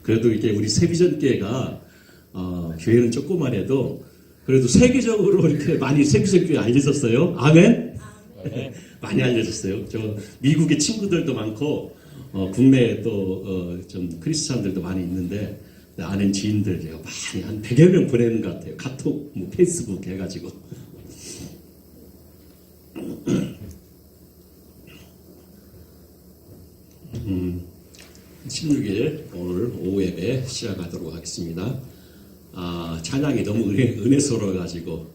그래도 이게 우리 세비전교회가 교회는 조그만 해도 그래도 세계적으로 이렇게 많이 세비전교회 알려졌어요. 아멘? 많이 알려졌어요. 저 미국의 친구들도 많고 국내에 또 좀 크리스찬들도 많이 있는데 아는 지인들 제가 많이 한 100여 명 보내는 것 같아요. 카톡, 뭐 페이스북 해가지고. 16일 오늘 오후 예배 시작하도록 하겠습니다. 찬양이 너무 은혜스러워가지고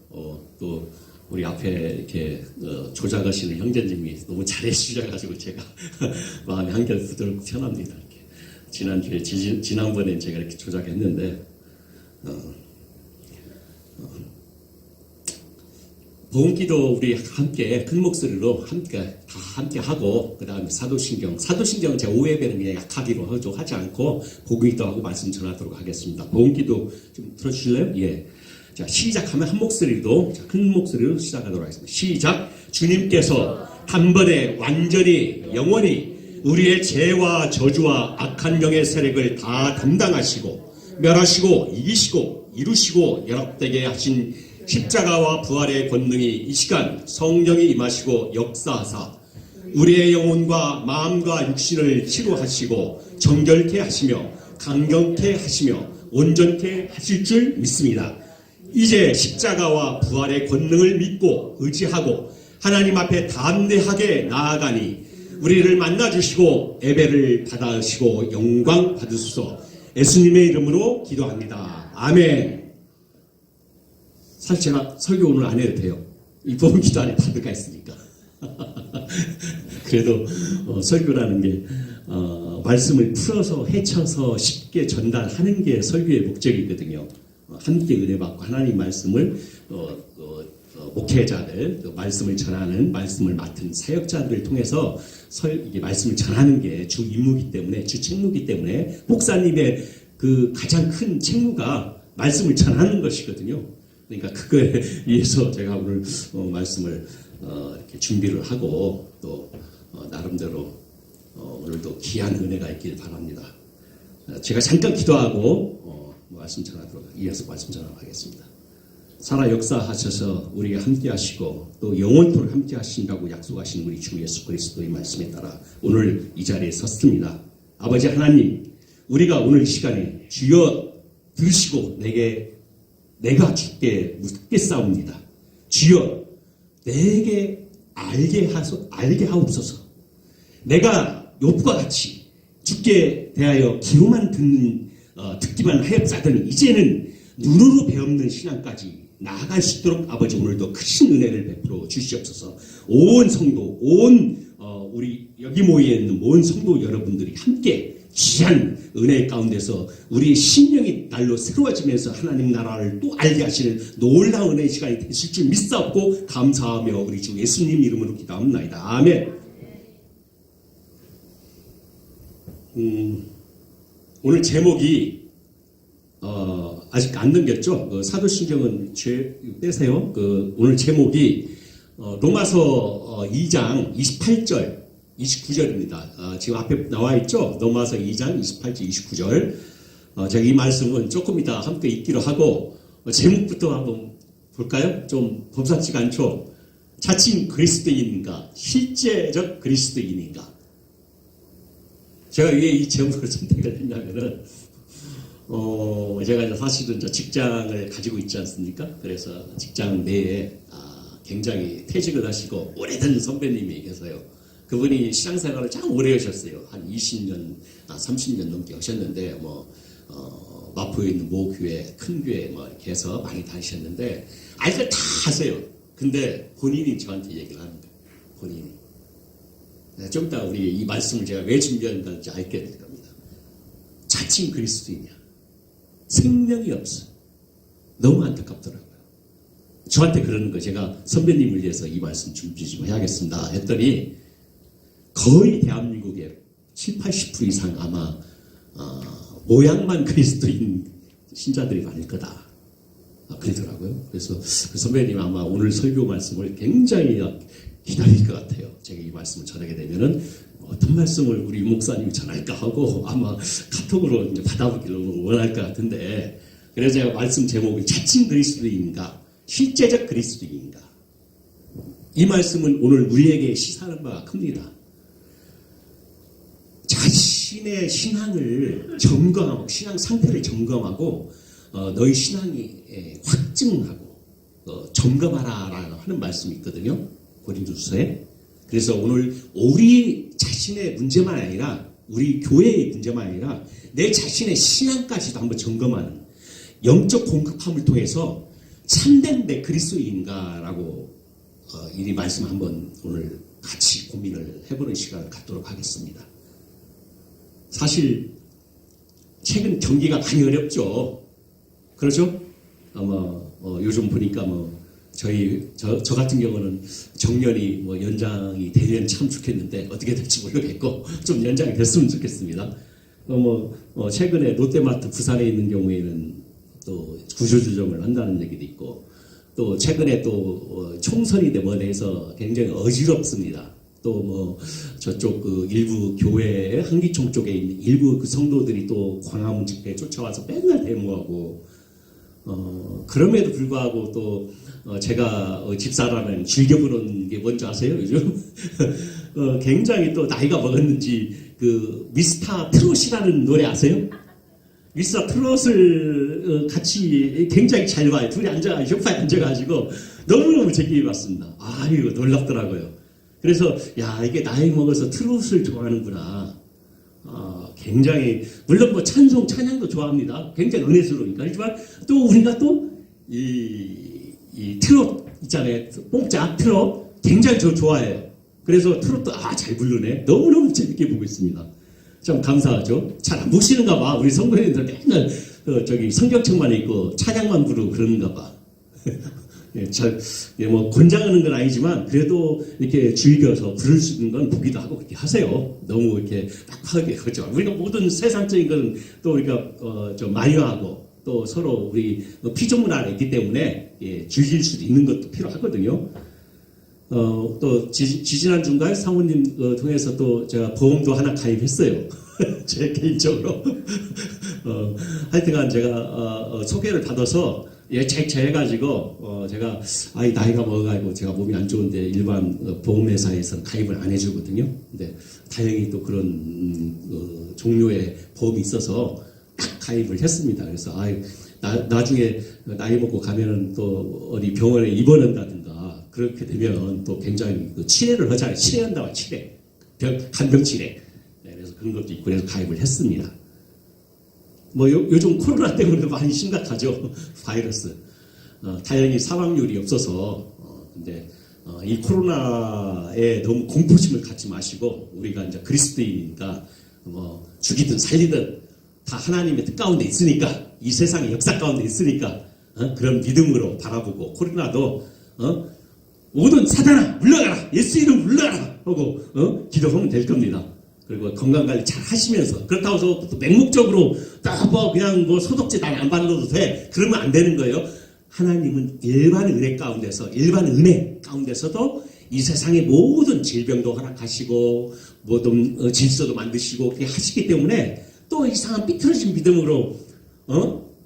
또 우리 앞에 이렇게 조작하시는 형제님이 너무 잘해주셔가지고 제가 마음이 한결 부드럽고 편합니다. 이렇게 지난번에 제가 이렇게 조작했는데 보험기도 우리 함께 큰 목소리로 함께 하고 그 다음에 사도신경은 제가 오예배는 그냥 약하기로 하지 않고 복음기도 하고 말씀 전하도록 하겠습니다. 보험기도 좀 들어주실래요? 예. 자, 시작하면 한 목소리로 큰 목소리로 시작하도록 하겠습니다. 시작. 주님께서 단번에 완전히 영원히 우리의 죄와 저주와 악한 영의 세력을 다 담당하시고 멸하시고 이기시고 이루시고 연합되게 하신 십자가와 부활의 권능이 이 시간 성령이 임하시고 역사하사 우리의 영혼과 마음과 육신을 치료하시고 정결케 하시며 강경케 하시며 온전케 하실 줄 믿습니다. 이제 십자가와 부활의 권능을 믿고 의지하고 하나님 앞에 담대하게 나아가니 우리를 만나주시고 예배를 받아주시고 영광 받으소서. 예수님의 이름으로 기도합니다. 아멘. 사실 제가 설교 오늘 안 해도 돼요. 이 보험기도 안에 다 들어가 있으니까. 그래도 설교라는 게 말씀을 풀어서 헤쳐서 쉽게 전달하는 게 설교의 목적이거든요. 함께 은혜받고 하나님 말씀을 목회자들, 말씀을 전하는 말씀을 맡은 사역자들을 통해서 이게 말씀을 전하는 게 주 임무이기 때문에 주 책무이기 때문에 목사님의 그 가장 큰 책무가 말씀을 전하는 것이거든요. 그러니까 그거에 의해서 제가 오늘 말씀을 이렇게 준비를 하고 또 나름대로 오늘도 귀한 은혜가 있길 바랍니다. 제가 잠깐 기도하고 말씀 전하도록 이어서 말씀 전하겠습니다. 살아 역사하셔서 우리가 함께 하시고 또 영원토록 함께 하신다고 약속하신 우리 주 예수 그리스도의 말씀에 따라 오늘 이 자리에 섰습니다. 아버지 하나님, 우리가 오늘 이 시간에 주여 들으시고 내가 주께 묻겠사옵니다. 주여 내게 알게 하옵소서. 내가 욥과 같이 주께 대하여 귀로만 듣기만 하였자더니 이제는 눈으로 배우는 신앙까지 나아갈 수 있도록 아버지 오늘도 크신 은혜를 베풀어 주시옵소서. 온 성도, 우리 여기 모여 있는 모든 성도 여러분들이 함께 귀한 은혜 가운데서 우리의 심령이 날로 새로워지면서 하나님 나라를 또 알게 하시는 놀라운 은혜의 시간이 되실 줄 믿사옵고 감사하며 우리 주 예수님 이름으로 기도합니다. 아멘. 오늘 제목이 아직 안 넘겼죠? 사도신경은 빼세요. 오늘 제목이 로마서 2장 28절 29절입니다. 지금 앞에 나와 있죠? 로마서 2장 28절 29절. 제가 이 말씀은 조금 이따 함께 읽기로 하고 제목부터 한번 볼까요? 좀 범상치가 않죠? 자칭 그리스도인인가? 실제적 그리스도인인가? 제가 왜 이 제목을 선택을 했냐면은 제가 이제 사실은 직장을 가지고 있지 않습니까? 그래서 직장 내에 굉장히 퇴직을 하시고 오래된 선배님이 계세요. 그분이 신앙생활을 참 오래 하셨어요. 한 20년, 30년 넘게 하셨는데, 마포에 있는 모교회, 큰 교회 이렇게 해서 많이 다니셨는데, 알걸 다 하세요. 근데 본인이 저한테 얘기를 하는 거예요. 본인이. 좀 이따 우리 이 말씀을 제가 왜 준비한다는지 알게 될 겁니다. 자칭 그리스도인이야. 생명이 없어. 너무 안타깝더라고요. 저한테 그러는 거 제가 선배님을 위해서 이 말씀 준비 좀 해야겠습니다. 했더니 거의 대한민국의 70-80% 이상 아마 모양만 그리스도인 신자들이 많을 거다. 그러더라고요. 그래서 그 선배님 아마 오늘 설교 말씀을 굉장히 기다릴 것 같아요. 제가 이 말씀을 전하게 되면은 어떤 말씀을 우리 목사님이 전할까 하고 아마 카톡으로 이제 받아보기를 원할 것 같은데, 그래서 제가 말씀 제목이 자칭 그리스도인가 실제적 그리스도인가, 이 말씀은 오늘 우리에게 시사하는 바가 큽니다. 자신의 신앙을 점검하고 신앙 상태를 점검하고 너희 신앙이 확증하고 점검하라라고 하는 말씀이 있거든요. 고린도서에. 그래서 오늘 우리 자신의 문제만 아니라 우리 교회의 문제만 아니라 내 자신의 신앙까지도 한번 점검하는 영적 공급함을 통해서 참된 내 그리스도인가라고 이 말씀 한번 오늘 같이 고민을 해보는 시간을 갖도록 하겠습니다. 사실 최근 경기가 많이 어렵죠. 그렇죠? 요즘 보니까 저 같은 경우는 정년이 연장이 되면 참 좋겠는데 어떻게 될지 모르겠고 좀 연장이 됐으면 좋겠습니다. 최근에 롯데마트 부산에 있는 경우에는 또 구조조정을 한다는 얘기도 있고, 또 최근에 또 총선이 되면서 굉장히 어지럽습니다. 또 저쪽 그 일부 교회 한기총 쪽에 있는 일부 그 성도들이 또 광화문 집회에 쫓아와서 맨날 데모하고, 그럼에도 불구하고 또 제가 집사라면 즐겨보는 게 뭔지 아세요? 요즘 굉장히 또 나이가 먹었는지 그 미스터 트롯이라는 노래 아세요? 미스터 트롯을 같이 굉장히 잘 봐요. 둘이 소파에 앉아가지고 너무너무 재밌게 봤습니다. 이거 놀랍더라고요. 그래서 이게 나이 먹어서 트롯을 좋아하는구나. 굉장히 물론 찬송 찬양도 좋아합니다. 굉장히 은혜스러우니까. 하지만 또 우리가 또 이 트롯 있잖아요. 뽕짝 트롯 굉장히 좋아해요. 그래서 트롯도 잘 부르네. 너무너무 재밌게 보고 있습니다. 참 감사하죠. 잘 안 보시는가 봐. 우리 성도님들 맨날 성경책만 읽고 찬양만 부르고 그러는가 봐. 권장하는 건 아니지만 그래도 이렇게 즐겨서 부를 수 있는 건 보기도 하고 그렇게 하세요. 너무 이렇게 빡빡하게 그렇죠. 우리가 모든 세상적인 건 또 우리가 좀 마유하고 또 서로 우리 피조물 안에 있기 때문에 즐길 수도 있는 것도 필요하거든요. 또 지지난 주인가요? 사모님 통해서 또 제가 보험도 하나 가입했어요. 제 개인적으로. 하여튼간 제가 소개를 받아서 예체해가지고 제가 나이가 먹어가지고 제가 몸이 안 좋은데 일반 보험회사에서는 가입을 안 해주거든요. 근데 다행히 또 그런 종류의 보험이 있어서 딱 가입을 했습니다. 그래서 나중에 나이 먹고 가면은 또 어디 병원에 입원한다든가 그렇게 되면 또 굉장히 치료를 하잖아요. 치료한다고 치료, 간병 치료. 그래서 그런 것도 있고 그래서 가입을 했습니다. 요즘 코로나 때문에 많이 심각하죠. 바이러스. 다행히 사망률이 없어서, 근데, 이 코로나에 너무 공포심을 갖지 마시고, 우리가 이제 그리스도인이니까, 죽이든 살리든 다 하나님의 뜻 가운데 있으니까, 이 세상의 역사 가운데 있으니까, 그런 믿음으로 바라보고, 코로나도, 모든 사단아, 물러가라! 예수 이름 물러가라! 하고, 기도하면 될 겁니다. 그리고 건강관리 잘 하시면서, 그렇다고 해서 또 맹목적으로 그냥 소독제 난 안 발라도 돼. 그러면 안 되는 거예요. 하나님은 일반 은혜 가운데서, 일반 은혜 가운데서도 이 세상의 모든 질병도 허락하시고, 모든 질서도 만드시고, 그렇게 하시기 때문에 또 이상한 삐뚤어진 믿음으로,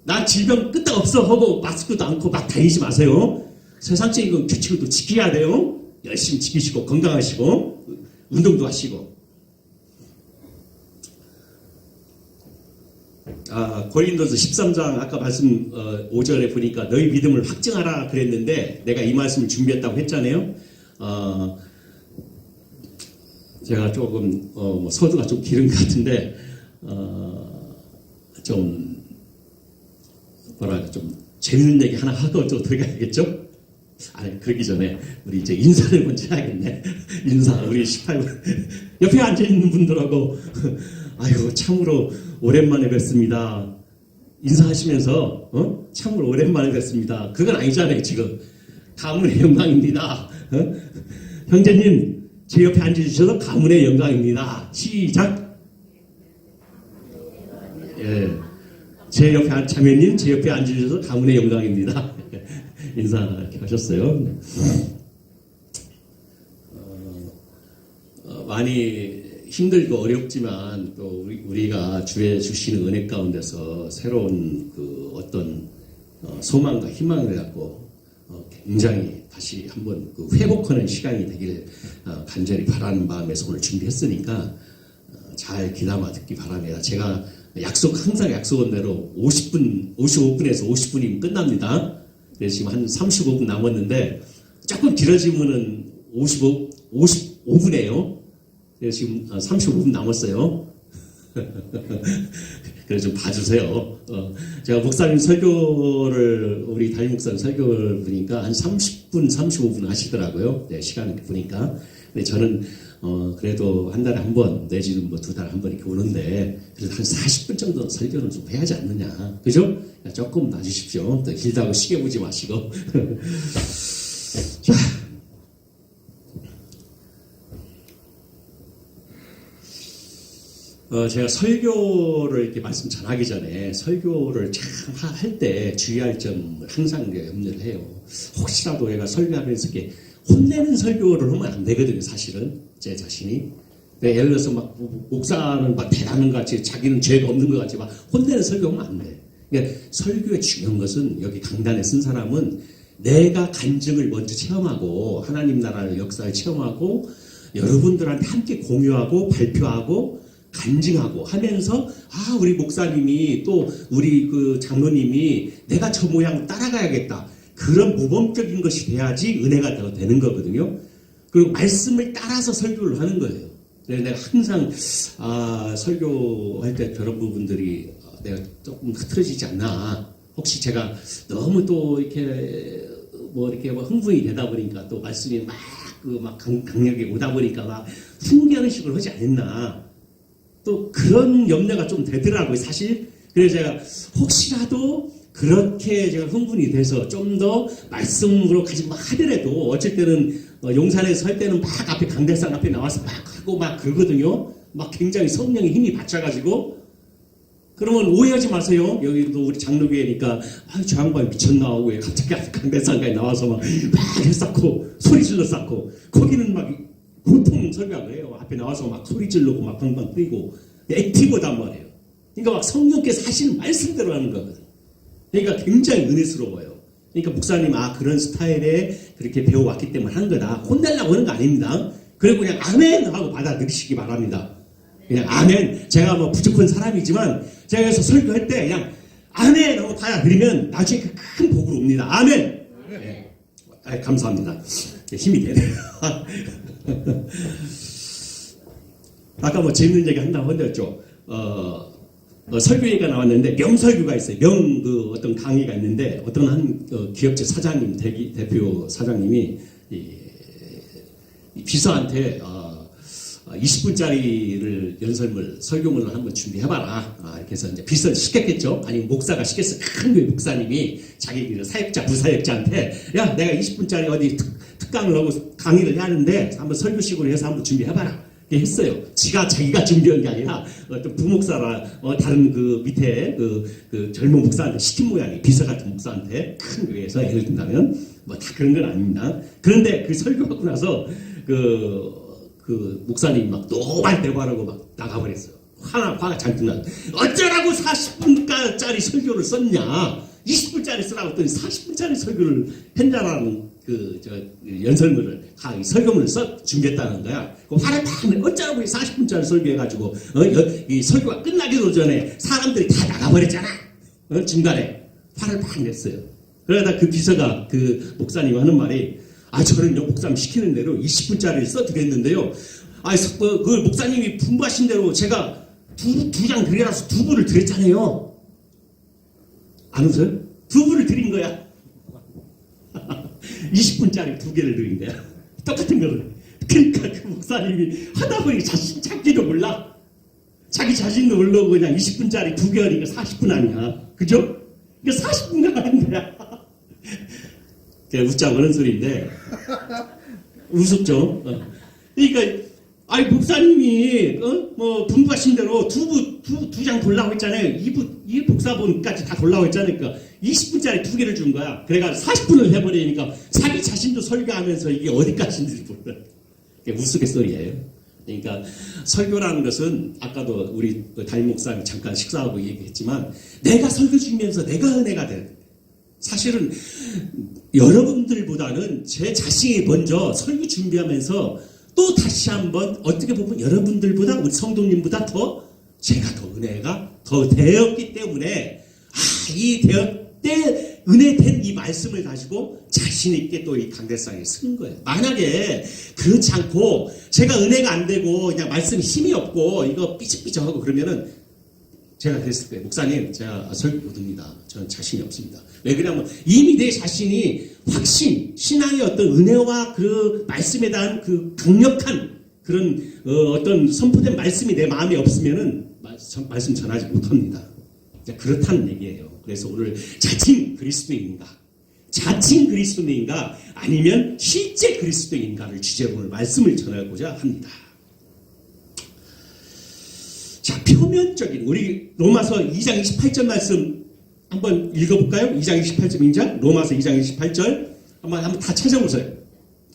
나 질병 끄떡 없어 하고 마스크도 않고 막 다니지 마세요. 세상적인 규칙을 또 지켜야 돼요. 열심히 지키시고, 건강하시고, 운동도 하시고. 고린도서 13장 아까 말씀 5절에 보니까 너희 믿음을 확증하라 그랬는데 내가 이 말씀을 준비했다고 했잖아요. 제가 조금 서두가 좀 길은 것 같은데 좀 재밌는 얘기 하나 하고 또 들어가야겠죠? 그러기 전에 우리 이제 인사를 먼저 해야겠네. 인사 우리 18분 옆에 앉아있는 분들하고 참으로 오랜만에 뵙습니다. 인사하시면서 참으로 오랜만에 뵙습니다. 그건 아니잖아요. 지금 가문의 영광입니다. 형제님 제 옆에 앉아주셔서 가문의 영광입니다. 시작. 제 옆에 자매님 제 옆에 앉아주셔서 가문의 영광입니다. 인사 이렇게 하셨어요. 많이 힘들고 어렵지만 또 우리가 주의 주시는 은혜 가운데서 새로운 그 어떤 소망과 희망을 갖고 굉장히 다시 한번 그 회복하는 시간이 되길 간절히 바라는 마음에서 오늘 준비했으니까 잘 귀담아 듣기 바랍니다. 제가 항상 약속한 대로 55분에서 50분이면 끝납니다. 그래서 지금 한 35분 남았는데 조금 길어지면은 55분이에요. 그래서 지금 35분 남았어요. 그래서 좀 봐주세요. 제가 목사님 설교를, 우리 담임 목사님 설교를 보니까 한 30분, 35분 하시더라고요. 네, 시간을 보니까. 근데 저는, 그래도 한 달에 한 번, 내지는 뭐 두 달에 한 번 이렇게 오는데, 그래도 한 40분 정도 설교는 좀 해야 하지 않느냐. 그죠? 조금 놔주십시오. 또 길다고 시계 보지 마시고. 자. 제가 설교를 이렇게 말씀 전하기 전에 설교를 참 할 때 주의할 점을 항상 염려를 해요. 혹시라도 내가 설교하면서 이렇게 혼내는 설교를 하면 안 되거든요, 사실은. 제 자신이. 예를 들어서 막 목사는 막 대단한 것 같이 자기는 죄가 없는 것 같이 막 혼내는 설교하면 안 돼. 그러니까 설교의 중요한 것은 여기 강단에 쓴 사람은 내가 간증을 먼저 체험하고 하나님 나라의 역사를 체험하고 여러분들한테 함께 공유하고 발표하고 간증하고 하면서 우리 목사님이 또 우리 그 장로님이 내가 저 모양 따라가야겠다. 그런 모범적인 것이 돼야지 은혜가 더 되는 거거든요. 그리고 말씀을 따라서 설교를 하는 거예요. 그래서 내가 항상 설교할 때 그런 부분들이 내가 조금 흐트러지지 않나. 혹시 제가 너무 또 이렇게 이렇게 흥분이 되다 보니까 또 말씀이 막 강력하게 오다 보니까 막 훈계하는 식으로 하지 않았나. 또 그런 염려가 좀 되더라고요, 사실. 그래서 제가 혹시라도 그렇게 제가 흥분이 돼서 좀 더 말씀으로 가지 하더라도 어쩔 때는 용산에서 설 때는 막 앞에 강대상 앞에 나와서 막 하고 막 그러거든요. 막 굉장히 성령의 힘이 받쳐가지고. 그러면 오해하지 마세요. 여기도 우리 장로교회니까 저 양반이 미쳤나 왜 갑자기 강대상까지 나와서 막 했었고 소리 질렀었고 거기는 막 보통 설교한 거예요. 앞에 나와서 막 소리 지르고 막 방방 뛰고 액티브단 말이에요. 그러니까 막 성령께서 하시는 말씀대로 하는 거거든요. 그러니까 굉장히 은혜스러워요. 그러니까 목사님 그런 스타일에 그렇게 배워왔기 때문에 하는 거다. 혼내려고 하는 거 아닙니다. 그리고 그냥 아멘 하고 받아들이시기 바랍니다. 그냥 아멘. 제가 뭐 부족한 사람이지만 제가 그래서 설교할 때 그냥 아멘 하고 받아들이면 나중에 큰 복으로 옵니다. 아멘. 네. 감사합니다. 힘이 되네요. 아까 뭐 재밌는 얘기 한다고 했죠. 설교 얘기가 나왔는데 명설교가 있어요. 어떤 강의가 있는데 어떤 한 기업체 사장님 대표 사장님이 이 비서한테 20분짜리를 연설문 설교문을 한번 준비해봐라. 이렇게 해서 이제 비서를 시켰겠죠. 아니면 목사가 시켰어. 큰 교회 목사님이 자기 사역자 부사역자한테 야 내가 20분짜리 어디 특강을 하고 강의를 해야 하는데 한번 설교식으로 해서 한번 준비해봐라. 이렇게 했어요. 자기가 준비한 게 아니라 어떤 부목사라 다른 그 밑에 그 젊은 목사한테 시킨 모양이 비서 같은 목사한테 큰 교회에서 예를 든다면 뭐 다 그런 건 아닙니다. 그런데 그 설교하고 나서 그 목사님이 막 노발 대화하고 막 나가버렸어요. 화가 잔뜩 나. 어쩌라고 40분짜리 설교를 썼냐? 20분짜리 쓰라고 했더니 40분짜리 설교를 했냐라는 연설문을 설교문을 준비했다는 거야. 화를 막 내. 어쩌라고 40분짜리 설교해가지고 이 설교가 끝나기도 전에 사람들이 다 나가버렸잖아. 중간에 화를 막 냈어요. 그러다 그 비서가 그 목사님 하는 말이 저는요 목사님 시키는 대로 20분짜리를 써드렸는데요. 그 목사님이 분부하신 대로 제가 두 장 드려서 2부를 드렸잖아요. 안 웃어요? 2부를 드린 거야. 20분짜리 2개를 드린 거야. 똑같은 거거든. 그러니까 그 목사님이 하다 보니 자신 찾기도 몰라. 자기 자신도 모르고 그냥 20분짜리 2개 하니까 40분 아니야. 그죠? 그러니까 40분간 하는 거야. 웃자고 하는 소리인데 우습죠. 그러니까 목사님이 분부하신 대로 두 장 돌라고 했잖아요. 2 복사본까지 다 돌라고 했잖아요. 그러니까 20분짜리 2개를 준 거야. 그래가지고 40분을 해버리니까 자기 자신도 설교하면서 이게 어디까지인지 몰라. 이게 우스갯소리예요. 그러니까 설교라는 것은 아까도 우리 담임 목사님 잠깐 식사하고 얘기했지만 내가 설교 중이면서 내가 은혜가 돼. 사실은 여러분들보다는 제 자신이 먼저 설교 준비하면서 또 다시 한번 어떻게 보면 여러분들보다 우리 성도님보다 더 제가 더 은혜가 더 되었기 때문에 이 되었대 은혜된 이 말씀을 가지고 자신 있게 또 이 강대상에 쓴 거예요. 만약에 그렇지 않고 제가 은혜가 안 되고 그냥 말씀 힘이 없고 이거 삐쩍삐쩍하고 그러면은 제가 그랬을 거예요. 목사님, 제가 설교 못합니다. 저는 자신이 없습니다. 왜 그러냐면 이미 내 자신이 확신, 신앙의 어떤 은혜와 그 말씀에 대한 그 강력한 그런 어떤 선포된 말씀이 내 마음에 없으면은 말씀 전하지 못합니다. 그렇다는 얘기예요. 그래서 오늘 자칭 그리스도인인가, 자칭 그리스도인인가 아니면 실제 그리스도인가를 주제로 오늘 말씀을 전하고자 합니다. 자, 표면적인 우리 로마서 2장 28절 말씀 한번 읽어볼까요? 2장 28절 인자 로마서 2장 28절 한번 다 찾아보세요.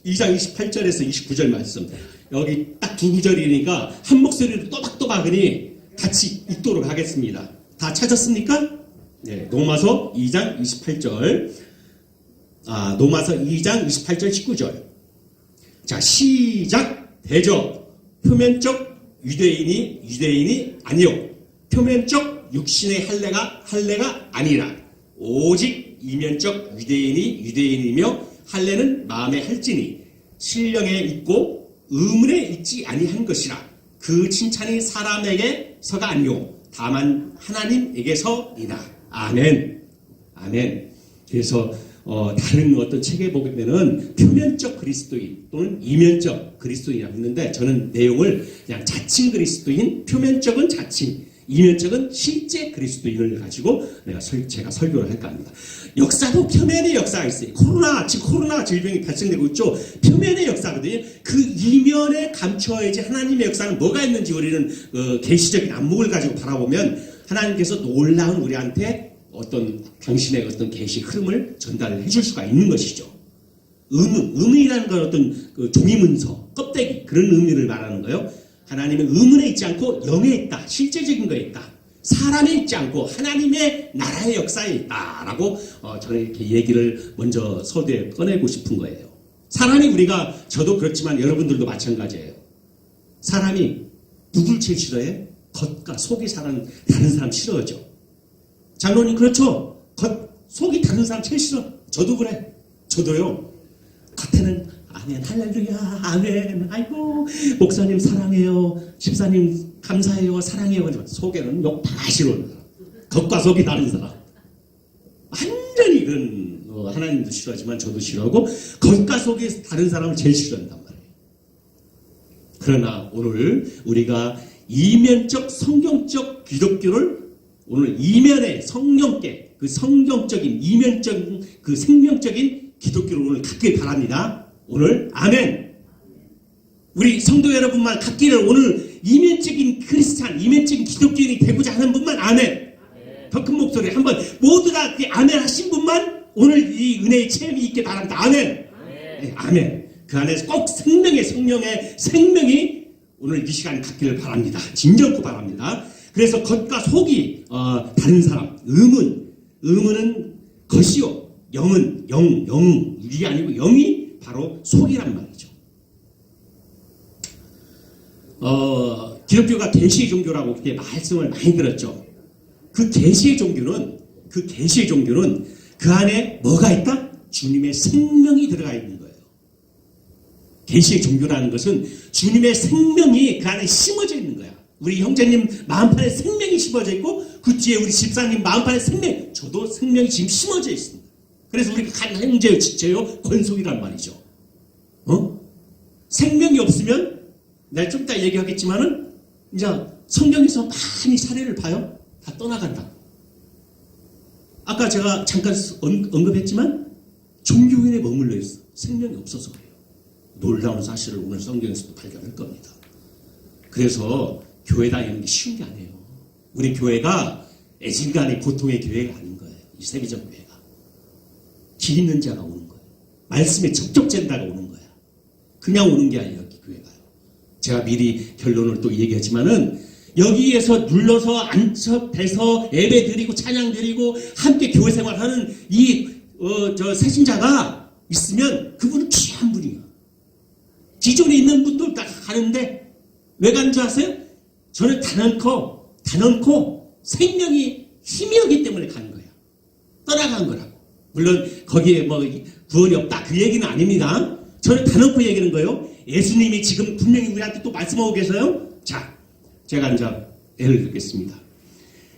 2장 28절에서 29절 말씀 여기 딱 두 구절이니까 한 목소리로 또박또박으니 같이 읽도록 하겠습니다. 다 찾았습니까? 네, 로마서 2장 28절 로마서 2장 28절 19절 자 시작 대적 표면적 유대인이 아니요 표면적 육신의 할례가 아니라 오직 이면적 유대인이며 할례는 마음에 할지니 신령에 있고 의문에 있지 아니한 것이라 그 칭찬이 사람에게서가 아니요 다만 하나님에게서이다. 아멘. 아멘. 그래서 다른 어떤 책에 보게 되면 표면적 그리스도인 또는 이면적 그리스도인이라고 했는데 저는 내용을 그냥 자칭 그리스도인, 표면적은 자칭, 이면적은 실제 그리스도인을 가지고 제가 설교를 할까 합니다. 역사도 표면의 역사가 있어요. 지금 코로나 질병이 발생되고 있죠. 표면의 역사거든요. 그 이면에 감춰야지 하나님의 역사는 뭐가 있는지 우리는 계시적인 안목을 가지고 바라보면 하나님께서 놀라운 우리한테 어떤 당신의 어떤 계시 흐름을 전달해 줄 수가 있는 것이죠. 의문이라는 건 어떤 그 종이문서, 껍데기 그런 의미를 말하는 거예요. 하나님은 의문에 있지 않고 영에 있다. 실제적인 거에 있다. 사람에 있지 않고 하나님의 나라의 역사에 있다라고 저는 이렇게 얘기를 먼저 서두에 꺼내고 싶은 거예요. 사람이 우리가 저도 그렇지만 여러분들도 마찬가지예요. 사람이 누굴 제일 싫어해? 겉과 속이 다른 사람 싫어하죠. 장로님 그렇죠? 속이 다른 사람 제일 싫어. 저도 그래. 저도요. 겉에는 아멘 할렐루야 아멘 아이고 목사님 사랑해요 집사님 감사해요 사랑해요 하지만 속에는 욕 다 싫어하는 사람 겉과 속이 다른 사람 완전히 그런 하나님도 싫어하지만 저도 싫어하고 겉과 속이 다른 사람을 제일 싫어한단 말이에요. 그러나 오늘 우리가 이면적 성경적 기독교를 오늘 이면의 성령께 그 성경적인 이면적인 그 생명적인 기독교를 오늘 갖길 바랍니다. 오늘 아멘. 우리 성도 여러분만 갖기를 오늘 이면적인 크리스찬, 이면적인 기독교인이 되고자 하는 분만 아멘. 더 큰 목소리 한번 모두 다 아멘 하신 분만 오늘 이 은혜의 체험이 있게 바랍니다. 아멘. 네, 아멘. 그 안에서 꼭 생명의 성령의 생명이 오늘 이 시간에 갖기를 바랍니다. 진정코 바랍니다. 그래서 겉과 속이 다른 사람, 의문은 겉이요, 영은 영이 아니고 영이 바로 속이란 말이죠. 기독교가 계시의 종교라고 그렇게 말씀을 많이 들었죠. 그 계시의 종교는 그 안에 뭐가 있다? 주님의 생명이 들어가 있는 거예요. 계시의 종교라는 것은 주님의 생명이 그 안에 심어져 있는 거야. 우리 형제님 마음판에 생명이 심어져 있고 그 뒤에 우리 집사님 마음판에 저도 생명이 지금 심어져 있습니다. 그래서 우리가 간 형제요, 지체요, 권속이란 말이죠. 생명이 없으면 내가 좀 이따 얘기하겠지만은 이제 성경에서 많이 사례를 봐요. 다 떠나간다. 아까 제가 잠깐 언급했지만 종교인에 머물러 있어. 생명이 없어서 그래요. 놀라운 사실을 오늘 성경에서도 발견할 겁니다. 그래서 교회 다니는 게 쉬운 게 아니에요. 우리 교회가 애진간의 고통의 교회가 아닌 거예요. 이 세계적 교회가. 길 있는 자가 오는 거예요. 말씀에 접촉된다가 오는 거야. 그냥 오는 게 아니라 교회가요. 제가 미리 결론을 또 얘기하지만은 여기에서 눌러서 안첩돼서 예배 드리고 찬양 드리고 함께 교회 생활하는 저 새신자가 있으면 그분은 귀한 분이야. 기존에 있는 분들 다 가는데 왜 가는 줄 아세요? 저는 단언코 생명이 힘이었기 때문에 가는 거야. 떠나간 거라고. 물론 거기에 뭐 구원이 없다 그 얘기는 아닙니다. 저는 단언코 얘기하는 거예요. 예수님이 지금 분명히 우리한테 또 말씀하고 계세요. 자, 제가 이제 예를 들겠습니다.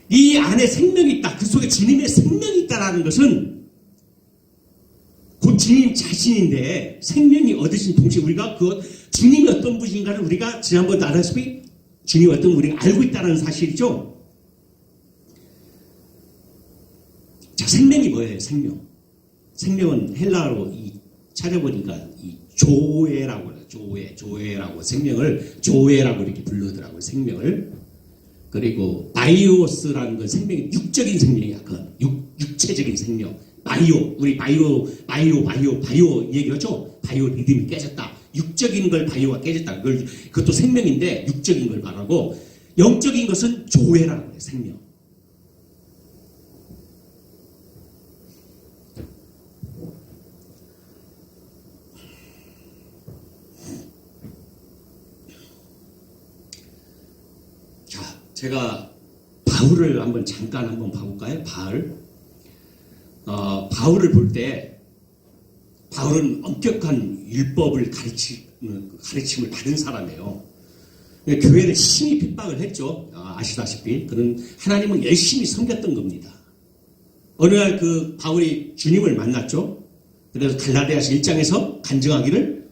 이 안에 생명이 있다. 그 속에 주님의 생명이 있다라는 것은 곧 주님 자신인데 생명이 얻으신 동시에 우리가 그 주님이 어떤 분인가를 우리가 지난번에 알았다시피 주님이 어떤 분 우리가 알고 있다는 사실이죠. 자, 생명이 뭐예요? 생명은 헬라어로 찾아보니까 이 조에라고 해요. 조에라고 생명을 조에라고 이렇게 부르더라고요. 생명을. 그리고 바이오스라는 건 생명이 육적인 생명이야. 그건 육체적인 생명. 우리 바이오 얘기하죠. 바이오 리듬이 깨졌다. 육적인 걸 바이오가 깨졌다. 그것도 생명인데 육적인 걸 말하고 영적인 것은 조회라는 거예요. 생명. 자, 제가 바울을 잠깐 한번 봐볼까요? 바울을 볼 때 바울은 엄격한 율법을 가르침을 받은 사람이에요. 교회는 심히 핍박을 했죠. 아시다시피 그는 하나님을 열심히 섬겼던 겁니다. 어느 날 그 바울이 주님을 만났죠. 그래서 갈라디아서 1장에서 간증하기를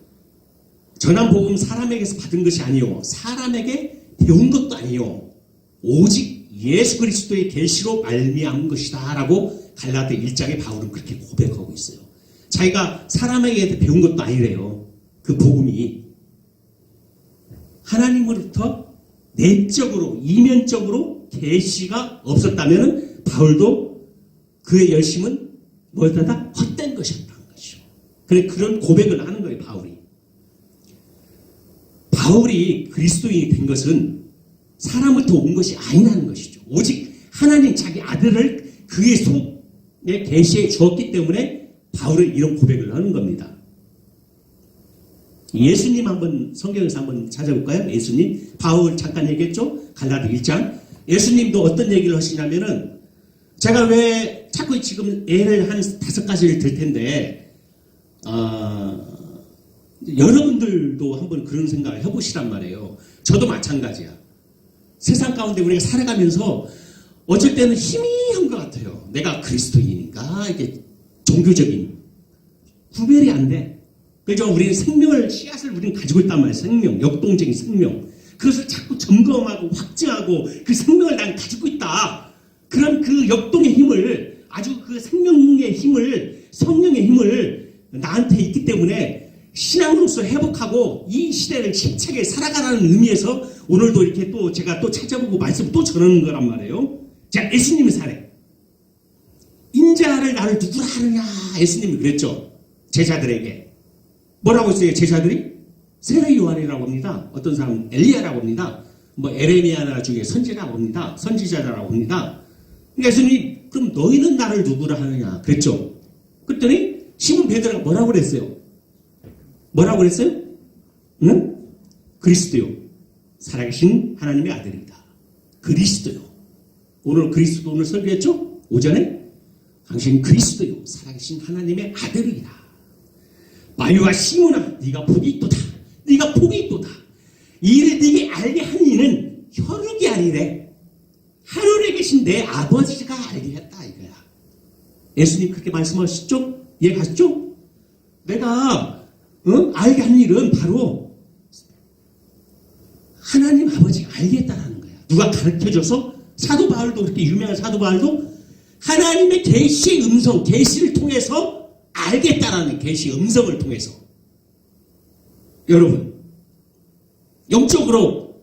전한 복음 사람에게서 받은 것이 아니요 사람에게 배운 것도 아니요 오직 예수 그리스도의 계시로 말미암은 것이다 라고 갈라디아 1장에 바울은 그렇게 고백하고 있어요. 자기가 사람에게 배운 것도 아니래요. 그 복음이 하나님으로부터 내적으로 이면적으로 계시가 없었다면 바울도 그의 열심은 뭐였다? 헛된 것이었다는 것이죠. 그런 고백을 하는 거예요. 바울이 그리스도인이 된 것은 사람부터 온 것이 아니라는 것이죠. 오직 하나님 자기 아들을 그의 속에 계시해 주었기 때문에 바울은 이런 고백을 하는 겁니다. 예수님 성경에서 한번 찾아볼까요? 예수님. 바울 잠깐 얘기했죠? 갈라디아 1장. 예수님도 어떤 얘기를 하시냐면은 제가 왜 자꾸 지금 예를 한 5가지를 들 텐데 여러분들도 한번 그런 생각을 해보시란 말이에요. 저도 마찬가지야. 세상 가운데 우리가 살아가면서 어쩔 때는 희미한 것 같아요. 내가 그리스도인인가? 이게 종교적인 구별이 안 돼. 그래서 우리는 씨앗을 우리는 가지고 있단 말이에요. 생명, 역동적인 생명. 그것을 자꾸 점검하고 확증하고 그 생명을 난 가지고 있다. 그런 그 역동의 힘을 아주 그 생명의 힘을 성령의 힘을 나한테 있기 때문에 신앙으로서 회복하고 이 시대를 힘차게 살아가라는 의미에서 오늘도 이렇게 또 제가 또 찾아보고 말씀을 또 전하는 거란 말이에요. 자, 예수님의 사례. 인자를 나를 누구라 하느냐 예수님이 그랬죠. 제자들에게. 뭐라고 했어요? 제자들이? 세례 요한이라고 합니다. 어떤 사람은 엘리야라고 합니다. 에레미야 중에 선지자라고 합니다. 선지자라고 합니다. 예수님이 그럼 너희는 나를 누구라 하느냐 그랬죠. 그랬더니 시몬 베드로가 뭐라고 그랬어요? 응? 그리스도요. 살아계신 하나님의 아들이다. 그리스도요. 오늘 설교했죠? 오전에? 당신 그리스도요. 살아계신 하나님의 아들이다. 마유와 시몬아 네가 복이 있도다. 이를 네게 알게 한 이는 혈육이 아니래. 하늘에 계신 내 아버지가 알게 했다 이거야. 예수님 그렇게 말씀하셨죠? 이해 가시죠? 내가 알게 한 일은 바로 하나님 아버지가 알게 했다라는 거야. 누가 가르쳐줘서 사도 바울도 그렇게 유명한 사도 바울도 하나님의 계시의 음성, 계시를 통해서 알겠다라는 계시의 음성을 통해서 여러분 영적으로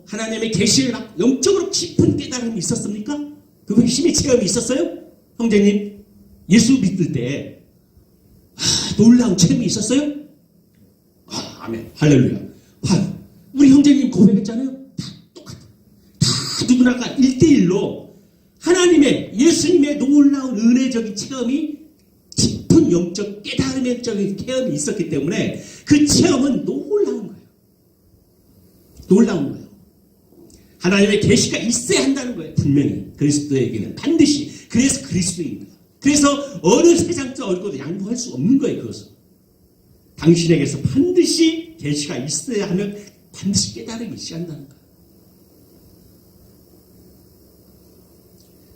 하나님의 계시를 영적으로 깊은 깨달음이 있었습니까? 그 힘의 체험이 있었어요? 형제님 예수 믿을 때 놀라운 체험이 있었어요? 아멘 할렐루야. 봐요. 우리 형제님 고백했잖아요. 다 똑같아. 다 누구나가 1대1로 하나님의 예수님의 놀라운 은혜적인 체험이 깊은 영적 깨달음적인 체험이 있었기 때문에 그 체험은 놀라운 거예요. 놀라운 거예요. 하나님의 계시가 있어야 한다는 거예요. 분명히 그리스도에게는 반드시. 그래서 그리스도인 거예요. 그래서 어느 세상적 얼굴도 양보할 수 없는 거예요. 그것은 당신에게서 반드시 계시가 있어야 하면 반드시 깨달음이 있어야 한다는 거예요.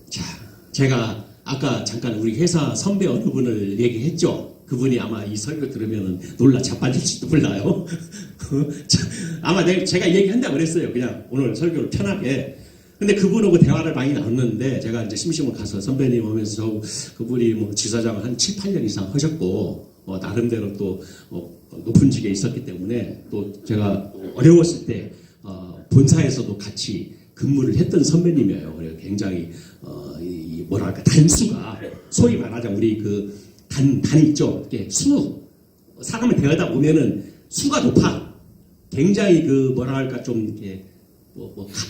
자, 제가 아까 잠깐 우리 회사 선배 어느 분을 얘기했죠. 그분이 아마 이 설교 들으면 놀라 자빠질지도 몰라요. 아마 제가 얘기한다고 그랬어요. 그냥 오늘 설교를 편하게. 근데 그분하고 대화를 많이 나눴는데 제가 이제 심심을 가서 선배님 오면서 그분이 뭐 지사장을 한 7, 8년 이상 하셨고 나름대로 또 높은 직에 있었기 때문에 또 제가 어려웠을 때 본사에서도 같이 근무를 했던 선배님이에요. 그래서 굉장히 뭐랄까 단수가 소위 말하자면 우리 그 단 있죠. 이게 사람을 대하다 보면은 수가 높아. 굉장히 그 뭐랄까 좀 이렇게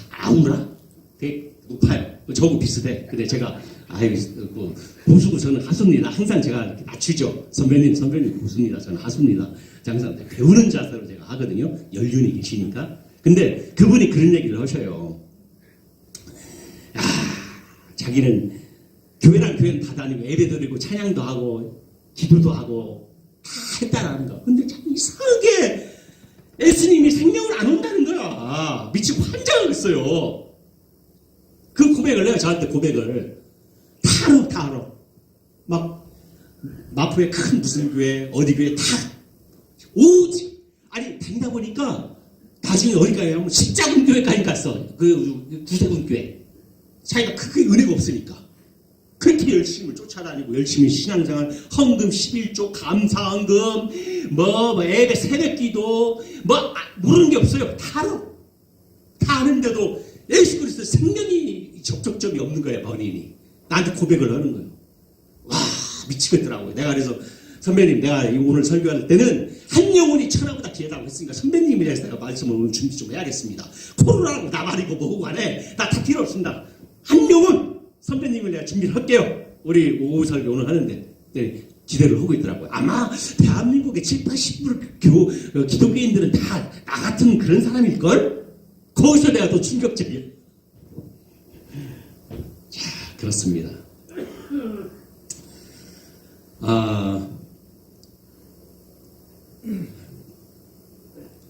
아우라 되게 높아요. 저하고 비슷해. 근데 제가 고수고 저는 하수입니다. 항상 제가 이렇게 낮추죠. 선배님 고수입니다. 저는 하수입니다. 항상 배우는 자세로 제가 하거든요. 연륜이 계시니까. 근데 그분이 그런 얘기를 하셔요. 자기는 교회는 다 다니고 예배 드리고 찬양도 하고 기도도 하고 다 했다라는 거. 근데 참 이상하게 예수님이 생명을 안 온다는 거야. 미치고 환장했어요. 그 고백을 내가 저한테 고백을 다 알아. 막 마포에 큰 무슨 교회 어디 교회 다 오지. 아니 다니다 보니까 나중에 어디 가냐면 십자군 교회까지 갔어. 그 구세군 교회. 자기가 크게 은혜가 없으니까. 그렇게 열심히 쫓아다니고 열심히 신앙생활, 헌금 11조, 감사헌금, 예배 새벽기도, 모르는 게 없어요. 다 알아. 다 아는데도 예수 그리스도 생명이 접촉점이 없는 거예요. 본인이. 나한테 고백을 하는 거예요. 와 미치겠더라고요. 내가 그래서 선배님 내가 오늘 설교할 때는 한 영혼이 천하보다 귀하다고 했으니까 선배님에 대해서 내가 말씀을 오늘 준비 좀 해야겠습니다. 코로나라고 나발이고 뭐고 간에 나 다 필요 없습니다. 한 영혼 선배님을 내가 준비를 할게요. 우리 오후 설교 오늘 하는데 네, 기대를 하고 있더라고요. 아마 대한민국의 7, 80% 기독교인들은 다 나 같은 그런 사람일걸? 거기서 내가 또 충격적이야. 자, 그렇습니다.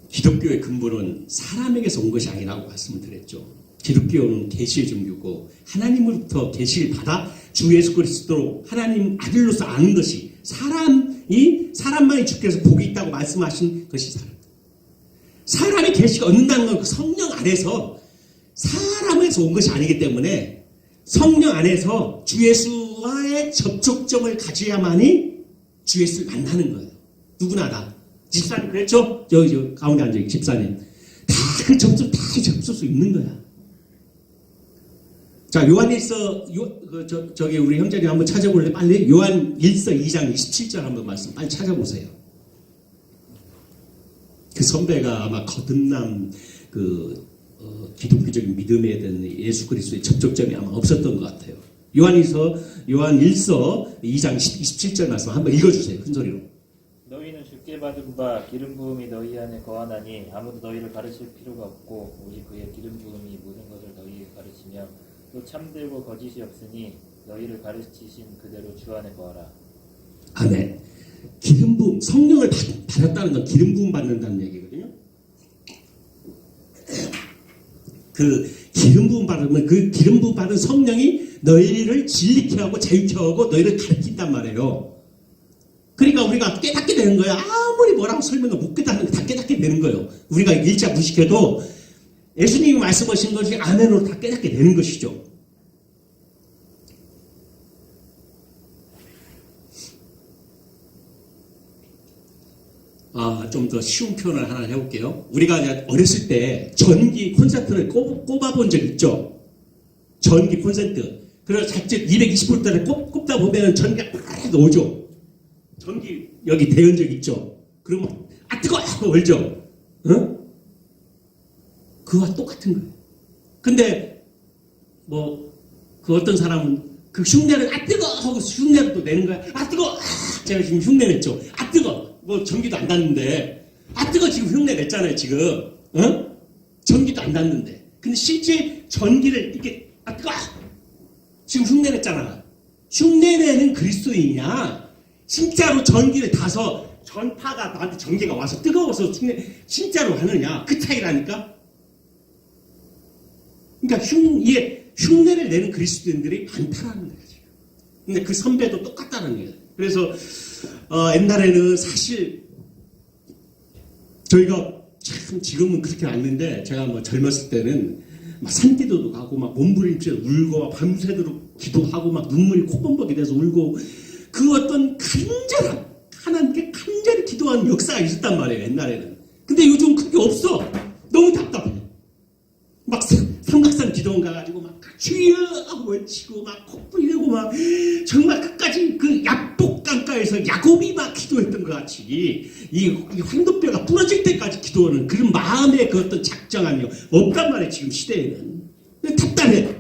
기독교의 근본은 사람에게서 온 것이 아니라고 말씀을 드렸죠. 기독교는 계시의 종교고 하나님으로부터 계시를 받아 주 예수 그리스도로 하나님 아들로서 아는 것이 사람만이 주께서 복이 있다고 말씀하신 것이 사람의 계시가 얻는다는 건 그 성령 안에서 사람에서 온 것이 아니기 때문에 성령 안에서 주 예수와의 접촉점을 가져야만이 주 예수를 만나는 거예요. 누구나 다. 집사님 그랬죠? 저 가운데 앉아있는 집사님. 다 그 접촉 다 접촉 수 있는 거야. 자, 요한일서, 저기 우리 형제님 한번 찾아볼래? 빨리? 요한일서 2장 27절 한번 말씀 빨리 찾아보세요. 그 선배가 아마 거듭남, 기독교적인 믿음에 대한 예수 그리스도의 접촉점이 아마 없었던 것 같아요. 요한일서 2장 27절 말씀 한번 읽어주세요. 큰 소리로. 너희는 주께 받은 바 기름 부음이 너희 안에 거하나니 아무도 너희를 가르칠 필요가 없고 오직 그의 기름 부음이 모든 것을 너희에게 가르치며 또 참되고 거짓이 없으니 너희를 가르치신 그대로 주 안에 거하라. 아멘. 기름 부음, 성령을 받았다는 건 기름 부음 받는다는 얘기거든요. 그 기름 부음 받으면 그 기름 부음 받은 성령이 너희를 진리케 하고 자유케 하고 너희를 가르친단 말이에요. 그러니까 우리가 깨닫게 되는 거야. 아무리 뭐라고 설명도 못 깨닫는 거 다 깨닫게 되는 거예요. 우리가 일자 무식해도 예수님이 말씀하신 것이 아멘으로 다 깨닫게 되는 것이죠. 좀 더 쉬운 표현을 하나 해볼게요. 우리가 어렸을 때 전기 콘센트를 꼽아본 적 있죠? 전기 콘센트. 그래서 작전 220V를 꼽다 보면 전기가 팍 나오죠? 전기 여기 대연 적 있죠? 그러면 뜨거워! 하고 얼죠? 응? 그와 똑같은 거예요. 근데 그 어떤 사람은 그 흉내를 뜨거 하고 흉내를 또 내는 거야. 뜨거. 제가 지금 흉내 냈죠. 뜨거. 전기도 안 닿는데 뜨거 지금 흉내 냈잖아요. 지금 전기도 안 닿는데. 근데 실제 전기를 이렇게 뜨거 지금 흉내 냈잖아. 흉내 내는 그리스도인이냐? 진짜로 전기를 타서 전파가 나한테 전기가 와서 뜨거워서 진짜로 하느냐? 그 차이라니까. 그러니까 흉내를 내는 그리스도인들이 많다라는 거예요. 근데 그 선배도 똑같다는 거예요. 그래서 옛날에는 사실 저희가 참 지금은 그렇게 않는데 제가 젊었을 때는 막 산기도도 가고 막 몸부림쳐 울고 막 밤새도록 기도하고 막 눈물이 콧범벅이 돼서 울고 그 어떤 간절한 하나님께 간절히 기도하는 역사가 있었단 말이에요. 옛날에는. 근데 요즘 그게 없어. 너무 답답해. 막 삼각산 기도원 가가지고 막 주여 하고 외치고 막 콧 뿌리고 막 정말 끝까지 그 약복강가에서 야곱이 막 기도했던 것 같이 이 황도뼈가 부러질 때까지 기도하는 그런 마음의 그 어떤 작정함이 없단 말이에요. 지금 시대에는. 답답해.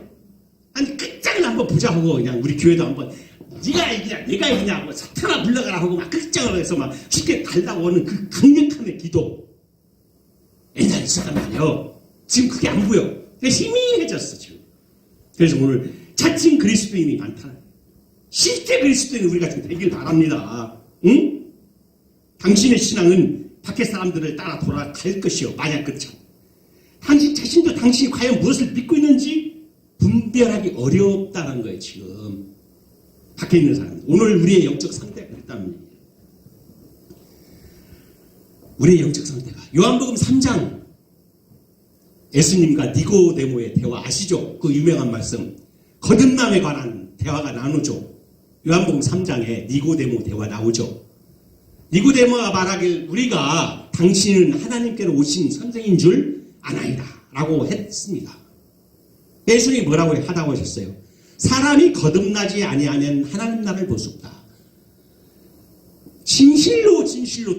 아니 끝장을 한번 보자 하고 그냥 우리 교회도 한번 네가 이기냐 내가 이기냐 하고 사탄아 물러가라 하고 막 끝장을 해서 막 쉽게 달다고 하는 그 강력함의 기도 옛날에 있었단 말이에요. 지금 그게 안 보여. 희미해졌어 지금. 그래서 오늘 자칭 그리스도인이 많다. 실제 그리스도인이 우리가 좀 되길 바랍니다. 응? 당신의 신앙은 밖에 사람들을 따라 돌아갈 것이요. 만약 그렇죠. 당신 자신도 당신이 과연 무엇을 믿고 있는지 분별하기 어렵다는 거예요. 지금 밖에 있는 사람들. 오늘 우리의 영적 상태가 그랬다는 얘기예요. 우리의 영적 상태가 요한복음 3장 예수님과 니고데모의 대화 아시죠? 그 유명한 말씀 거듭남에 관한 대화가 나누죠. 요한복음 3장에 니고데모 대화 나오죠. 니고데모가 말하길 우리가 당신은 하나님께로 오신 선생인 줄 아나이다 라고 했습니다. 예수님이 뭐라고 하다고 하셨어요? 사람이 거듭나지 아니하면 하나님 나라를 볼 수 없다. 진실로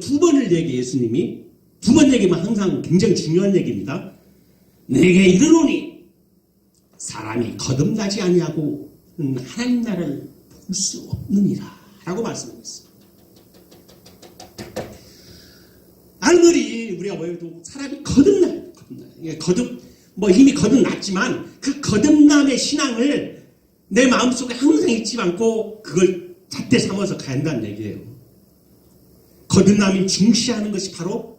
두 번을 얘기해 예수님이. 두 번 얘기면 항상 굉장히 중요한 얘기입니다. 내게 이르노니 사람이 거듭나지 아니하고 하나님 나라를 볼 수 없느니라 라고 말씀하셨습니다. 아무리 우리가 뭐해도 사람이 거듭나요. 이미 거듭났지만 그 거듭남의 신앙을 내 마음속에 항상 잊지 않고 그걸 잣대 삼아서 가야 한다는 얘기예요. 거듭남이 중시하는 것이 바로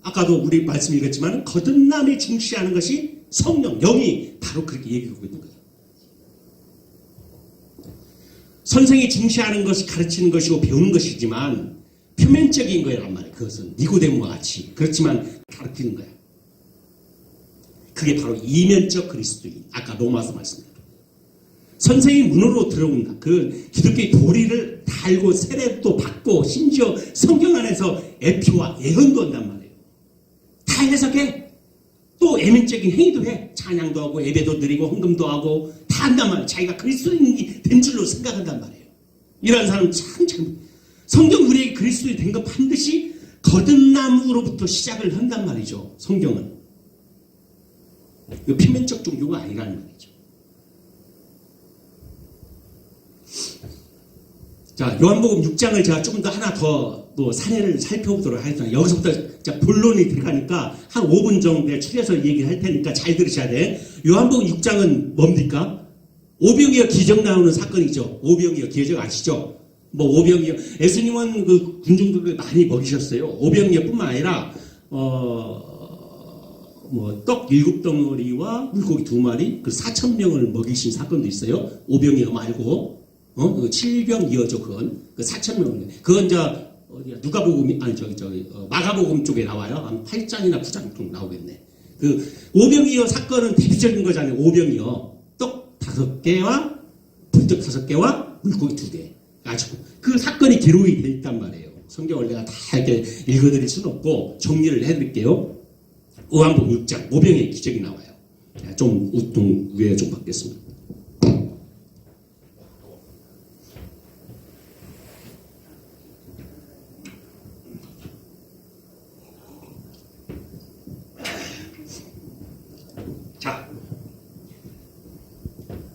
아까도 우리 말씀 읽었지만 거듭남이 중시하는 것이 성령, 영이 바로 그렇게 얘기하고 있는 거예요. 선생이 중시하는 것이 가르치는 것이고 배우는 것이지만 표면적인 거란 말이에요. 그것은 니고데모와 같이 그렇지만 가르치는 거예요. 그게 바로 이면적 그리스도인. 아까 로마서 말씀드렸죠. 선생이 문으로 들어온다. 그 기독교의 도리를 달고 세례도 받고 심지어 성경 안에서 에피와 예언도 한단 말이에요. 다 해석해. 또 예민적인 행위도 해. 찬양도 하고 예배도 드리고 헌금도 하고 다 한단 말이에요. 자기가 그리스도인이 된 줄로 생각한단 말이에요. 이런 사람은 참 성경 우리에게 그리스도인이 된 것 반드시 거듭남으로부터 시작을 한단 말이죠. 성경은. 이 표면적 종교가 아니라는 말이죠. 자, 요한복음 6장을 제가 조금 더 하나 더 사례를 살펴보도록 하겠습니다. 여기서부터 본론이 들어가니까 한 5분 정도에 추려서 얘기를 할 테니까 잘 들으셔야 돼. 요한복음 6장은 뭡니까? 오병이어 기적 나오는 사건이죠. 오병이어 기적 아시죠? 오병이어. 예수님은 그 군중들을 많이 먹이셨어요. 오병이어뿐만 아니라, 떡 7덩어리와 물고기 2마리, 그 4,000명을 먹이신 사건도 있어요. 오병이어 말고. 그 7병이어죠, 그건. 그 4,000명. 그건 누가복음이, 마가복음 쪽에 나와요. 한 8장이나 9장 쪽 나오겠네. 그, 오병이어 사건은 대표적인 거잖아요. 오병이어. 떡 5개와, 불떡 5개와 물고기 2개. 가지고. 그 사건이 기록이 돼 있단 말이에요. 성경을 내가 다 이렇게 읽어드릴 수는 없고, 정리를 해드릴게요. 요한복음 6장, 오병이어 기적이 나와요. 좀, 우통 위에 좀 받겠습니다.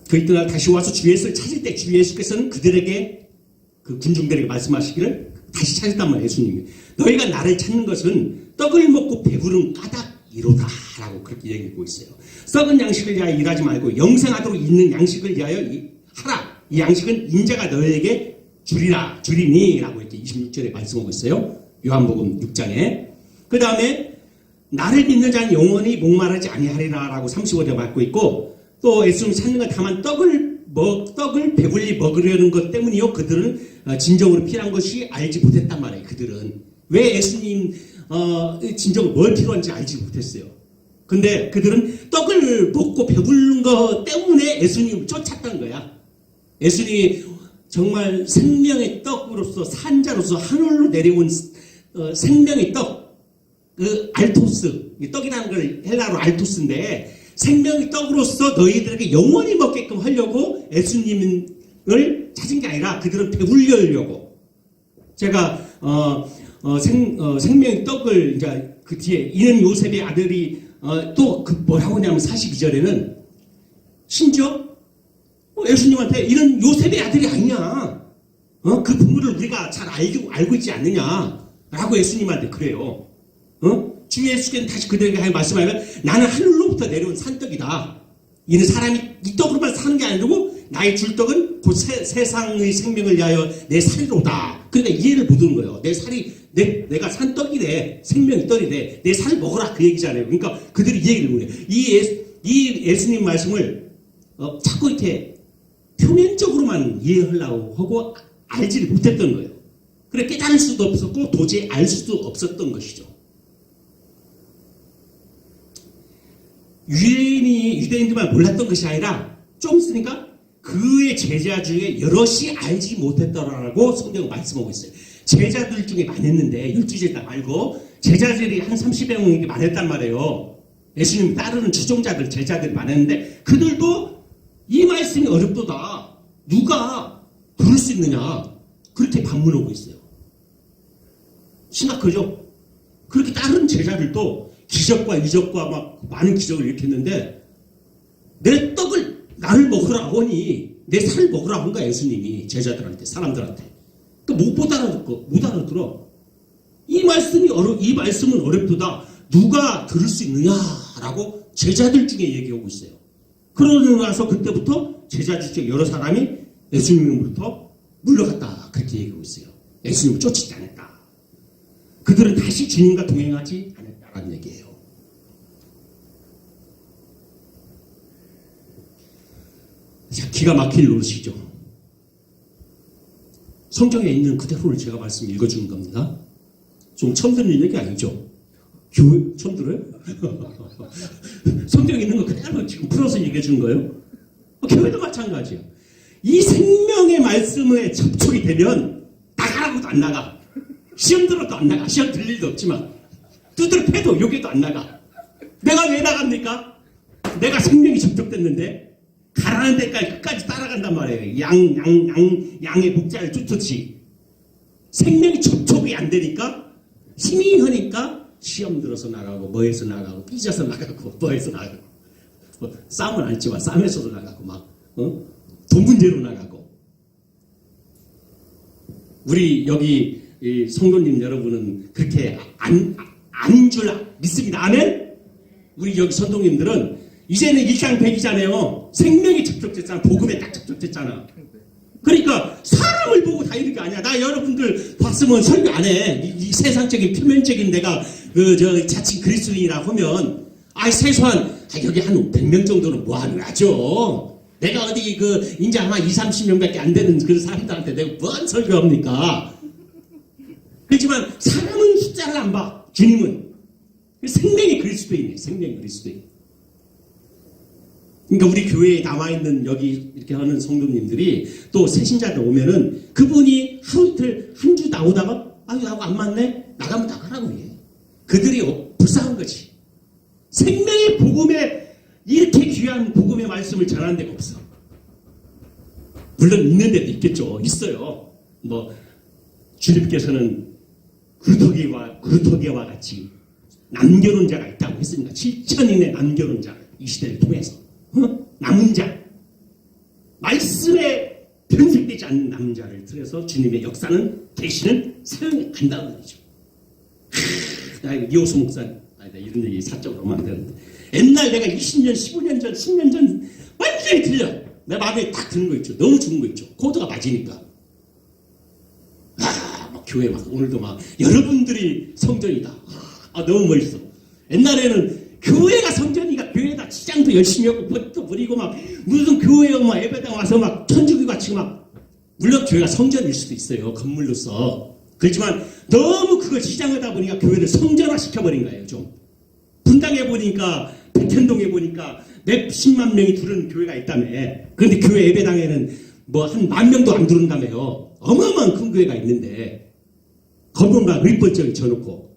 그 이튿날 다시 와서 주 예수를 찾을 때 주 예수께서는 그들에게 그 군중들에게 말씀하시기를 다시 찾았단 말이에요. 예수님이 너희가 나를 찾는 것은 떡을 먹고 배부른 까닭이로다 라고 그렇게 얘기하고 있어요. 썩은 양식을 위하여 일하지 말고 영생하도록 있는 양식을 위하여 하라. 이 양식은 인자가 너희에게 주리니 라고 이렇게 26절에 말씀하고 있어요. 요한복음 6장에. 그 다음에 나를 믿는 자는 영원히 목마르지 아니하리라 라고 35절에 받고 있고, 또 예수님이 찾는 건 다만 떡을 배불리 먹으려는 것 때문이요. 그들은 진정으로 필요한 것이 알지 못했단 말이에요. 그들은 왜 예수님 진정으로 뭘 필요한지 알지 못했어요. 근데 그들은 떡을 먹고 배부른 것 때문에 예수님을 쫓았던 거야. 예수님이 정말 생명의 떡으로서 산자로서 하늘로 내려온 생명의 떡, 그 알토스, 이 떡이라는 걸 헬라로 알토스인데 생명의 떡으로서 너희들에게 영원히 먹게끔 하려고 예수님을 찾은 게 아니라 그들은 배불려려고. 제가 생명의 떡을 이제 그 뒤에 이는 요셉의 아들이 또 그 뭐라고 하냐면 42절에는 심지어 예수님한테 이런 요셉의 아들이 아니냐, 그 부분을 우리가 잘 알고 있지 않느냐라고 예수님한테 그래요. 주 예수께서는 다시 그들에게 말씀하면 나는 하늘로부터 내려온 산떡이다. 이는 사람이 이 떡으로만 사는 게 아니고 나의 줄 떡은 곧 세상의 생명을 위하여 내 살이로다. 그러니까 이해를 못 하는 거예요. 내 살이 내가 산 떡이래, 생명의 떡이래, 내 살을 먹어라 그 얘기잖아요. 그러니까 그들이 이 얘기를 못해요. 이 예수님 말씀을 자꾸 이렇게 표면적으로만 이해하려고 하고 알지를 못했던 거예요. 그래 깨달을 수도 없었고 도저히 알 수도 없었던 것이죠. 유대인들만 몰랐던 것이 아니라 좀 있으니까 그의 제자 중에 여럿이 알지 못했더라고 성경은 말씀하고 있어요. 제자들 중에 많았는데 12제자 말고 제자들이 한 30여 명이 많았단 말이에요. 예수님 따르는 추종자들 제자들이 많았는데 그들도 이 말씀이 어렵도다. 누가 들을 수 있느냐 그렇게 반문하고 있어요. 심각하죠? 그렇게 다른 제자들도 기적과 이적과 막 많은 기적을 일으켰는데 내 떡을 나를 먹으라 하니 내 살을 먹으라 한 거야 예수님이 제자들한테 사람들한테. 그러니까 못 알아들어. 이 말씀은 어렵도다. 누가 들을 수 있느냐라고 제자들 중에 얘기하고 있어요. 그러고 나서 그때부터 제자들 중에 여러 사람이 예수님으로부터 물러갔다 그렇게 얘기하고 있어요. 예수님을 쫓지 않았다. 그들은 다시 주님과 동행하지 않았다라는 얘기예요. 자, 기가 막힐 노릇이죠. 성경에 있는 그대로를 제가 말씀 읽어주는 겁니다. 좀 처음 듣는 얘기 아니죠? 교회 처음 들어요? 성경에 있는 거 그대로 지금 풀어서 얘기해 주는 거예요? 교회도 마찬가지예요. 이 생명의 말씀에 접촉이 되면 나가라고도 안 나가. 시험 들어도 안 나가. 시험 들 일도 없지만 두드려 패도 여기도 안 나가. 내가 왜 나갑니까? 내가 생명이 접촉됐는데 가라는 데까지 끝까지 따라간단 말이에요. 양의 목자를 쫓듯이. 생명이 접촉이 안 되니까 힘이 하니까 시험 들어서 나가고 뭐해서 나가고 삐져서 나가고 뭐해서 나가고 싸움은 안 했지만 싸움에서도 나가고 막 돈 문제로 나가고. 우리 여기 성도님 여러분은 그렇게 아닌 줄 믿습니다. 아멘? 우리 여기 선동님들은 이제는 일상백이잖아요. 생명이 접촉됐잖아. 복음에 딱 접촉됐잖아. 그러니까 사람을 보고 다 이런 게 아니야. 나 여러분들 봤으면 설교 안 해. 이 세상적인 표면적인 내가 자칭 그리스도인이라 하면 최소한 여기 한 100명 정도는 뭐 하죠. 내가 어디 이제 아마 20-30명밖에 안 되는 그 사람들한테 내가 뭔 설교합니까? 그렇지만 사람은 숫자를 안 봐. 주님은 생명이 그리스도인이에요. 생명이 그리스도인. 그러니까 우리 교회에 나와 있는 여기 이렇게 하는 성도님들이 또 새신자들 오면은 그분이 하루 이틀 한 주 나오다가 나하고 안 맞네? 나가면 나가라고 해. 그들이 불쌍한 거지. 생명의 복음에 이렇게 귀한 복음의 말씀을 전하는 데가 없어. 물론 있는 데도 있겠죠. 있어요. 주님께서는 그루터기와 같이 남겨놓은 자가 있다고 했으니까 7,000인의 남겨놓은 자 이 시대를 통해서 남은 자 않는 남자를 들여서 주님의 역사는 계시는 사용이 안다는 말이죠. 나 이호수 목사 아니다 이런 얘기 사적으로 하면 안 되는데 옛날 내가 20년 15년 전 10년 전 완전히 틀려 내 마음에 딱 드는 거 있죠. 너무 좋은 거 있죠. 코드가 맞으니까 막 교회 막 오늘도 막 여러분들이 성전이다. 너무 멋있어. 옛날에는 교회가 성전이니까 교회에다 치장도 열심히 하고 벗도 부리고 막 무슨 교회에 막 예배당 와서 막 천주교 같이 막 물론 교회가 성전일 수도 있어요. 건물로서. 그렇지만 너무 그걸 치장하다 보니까 교회를 성전화 시켜버린 거예요. 좀 분당에 보니까 백현동에 보니까 몇십만 명이 들어오는 교회가 있다며. 그런데 교회 예배당에는 뭐 한 10,000명도 안 들어온다며요. 어마어마한 큰 교회가 있는데 건물만 윗번쩍이 쳐놓고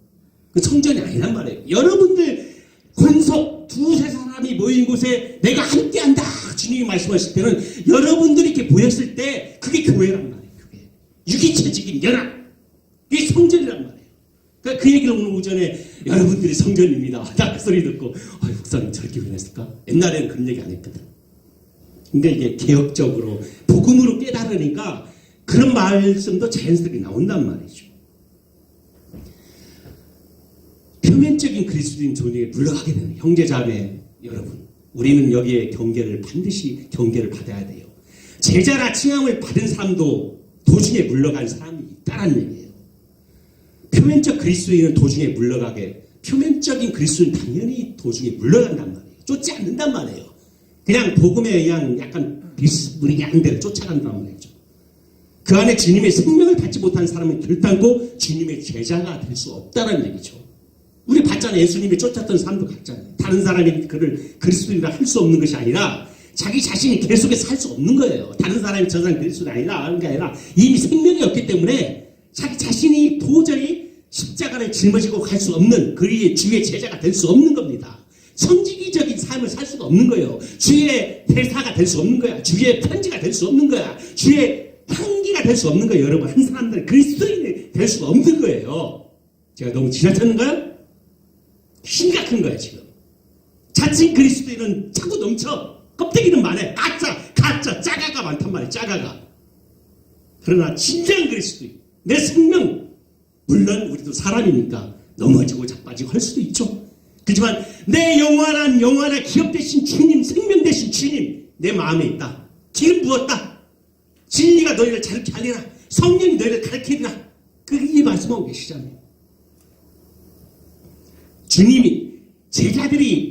그 성전이 아니란 말이에요. 여러분들 권속 두세 사람이 모인 곳에 내가 함께한다 주님이 말씀하실 때는 여러분들이 이렇게 모였을 때 그게 교회란 말이에요. 그게 유기체적인 연합 이게 성전이란 말이에요. 그러니까 그 얘기를 오늘 오전에 여러분들이 성전입니다. 딱 그 소리 듣고 목사님 저렇게 변했을까? 옛날에는 그런 얘기 안 했거든. 근데 이게 개혁적으로 복음으로 깨달으니까 그런 말씀도 자연스럽게 나온단 말이죠. 표면적인 그리스도인 존재에 물러가게 되는 형제자매 여러분, 우리는 여기에 반드시 경계를 받아야 돼요. 제자라 칭함을 받은 사람도 도중에 물러간 사람이 있다는 얘기예요. 표면적 그리스도인은 도중에 물러가게, 표면적인 그리스도인 당연히 도중에 물러간단 말이에요. 쫓지 않는단 말이에요. 그냥 복음에 의한 약간 비스무리게 하는 대로 쫓아간단 말이죠. 그 안에 주님의 생명을 받지 못한 사람은 결단코 주님의 제자가 될 수 없다는 얘기죠. 우리 봤잖아요. 예수님이 쫓았던 사람도 갔잖아요. 다른 사람이 그를 그리스도인이라 할 수 없는 것이 아니라 자기 자신이 계속해서 살 수 없는 거예요. 다른 사람이 저 사람 그리스도가 아니라 하는 게 아니라 이미 생명이 없기 때문에 자기 자신이 도저히 십자가를 짊어지고 갈 수 없는 그의 주의 제자가 될 수 없는 겁니다. 성직이적인 삶을 살 수가 없는 거예요. 주의 대사가 될 수 없는 거야. 주의 편지가 될 수 없는 거야. 주의 향기가 될 수 없는 거예요. 여러분 한 사람들은 그리스도인이 될 수가 없는 거예요. 제가 너무 지나쳤는가요? 심각한 거야 지금. 자칭 그리스도인은 자꾸 넘쳐. 껍데기는 많아. 가짜, 짜가가 많단 말이야. 짜가가. 그러나 진정한 그리스도인, 내 생명, 물론 우리도 사람이니까 넘어지고 자빠지고 할 수도 있죠. 그렇지만 내 영원한 기업 되신 주님, 생명 되신 주님 내 마음에 있다. 지금 부었다. 진리가 너희를 자르게 하리라. 성령이 너희를 가르치리라. 그게 말씀하고 계시잖아요. 주님이 제자들이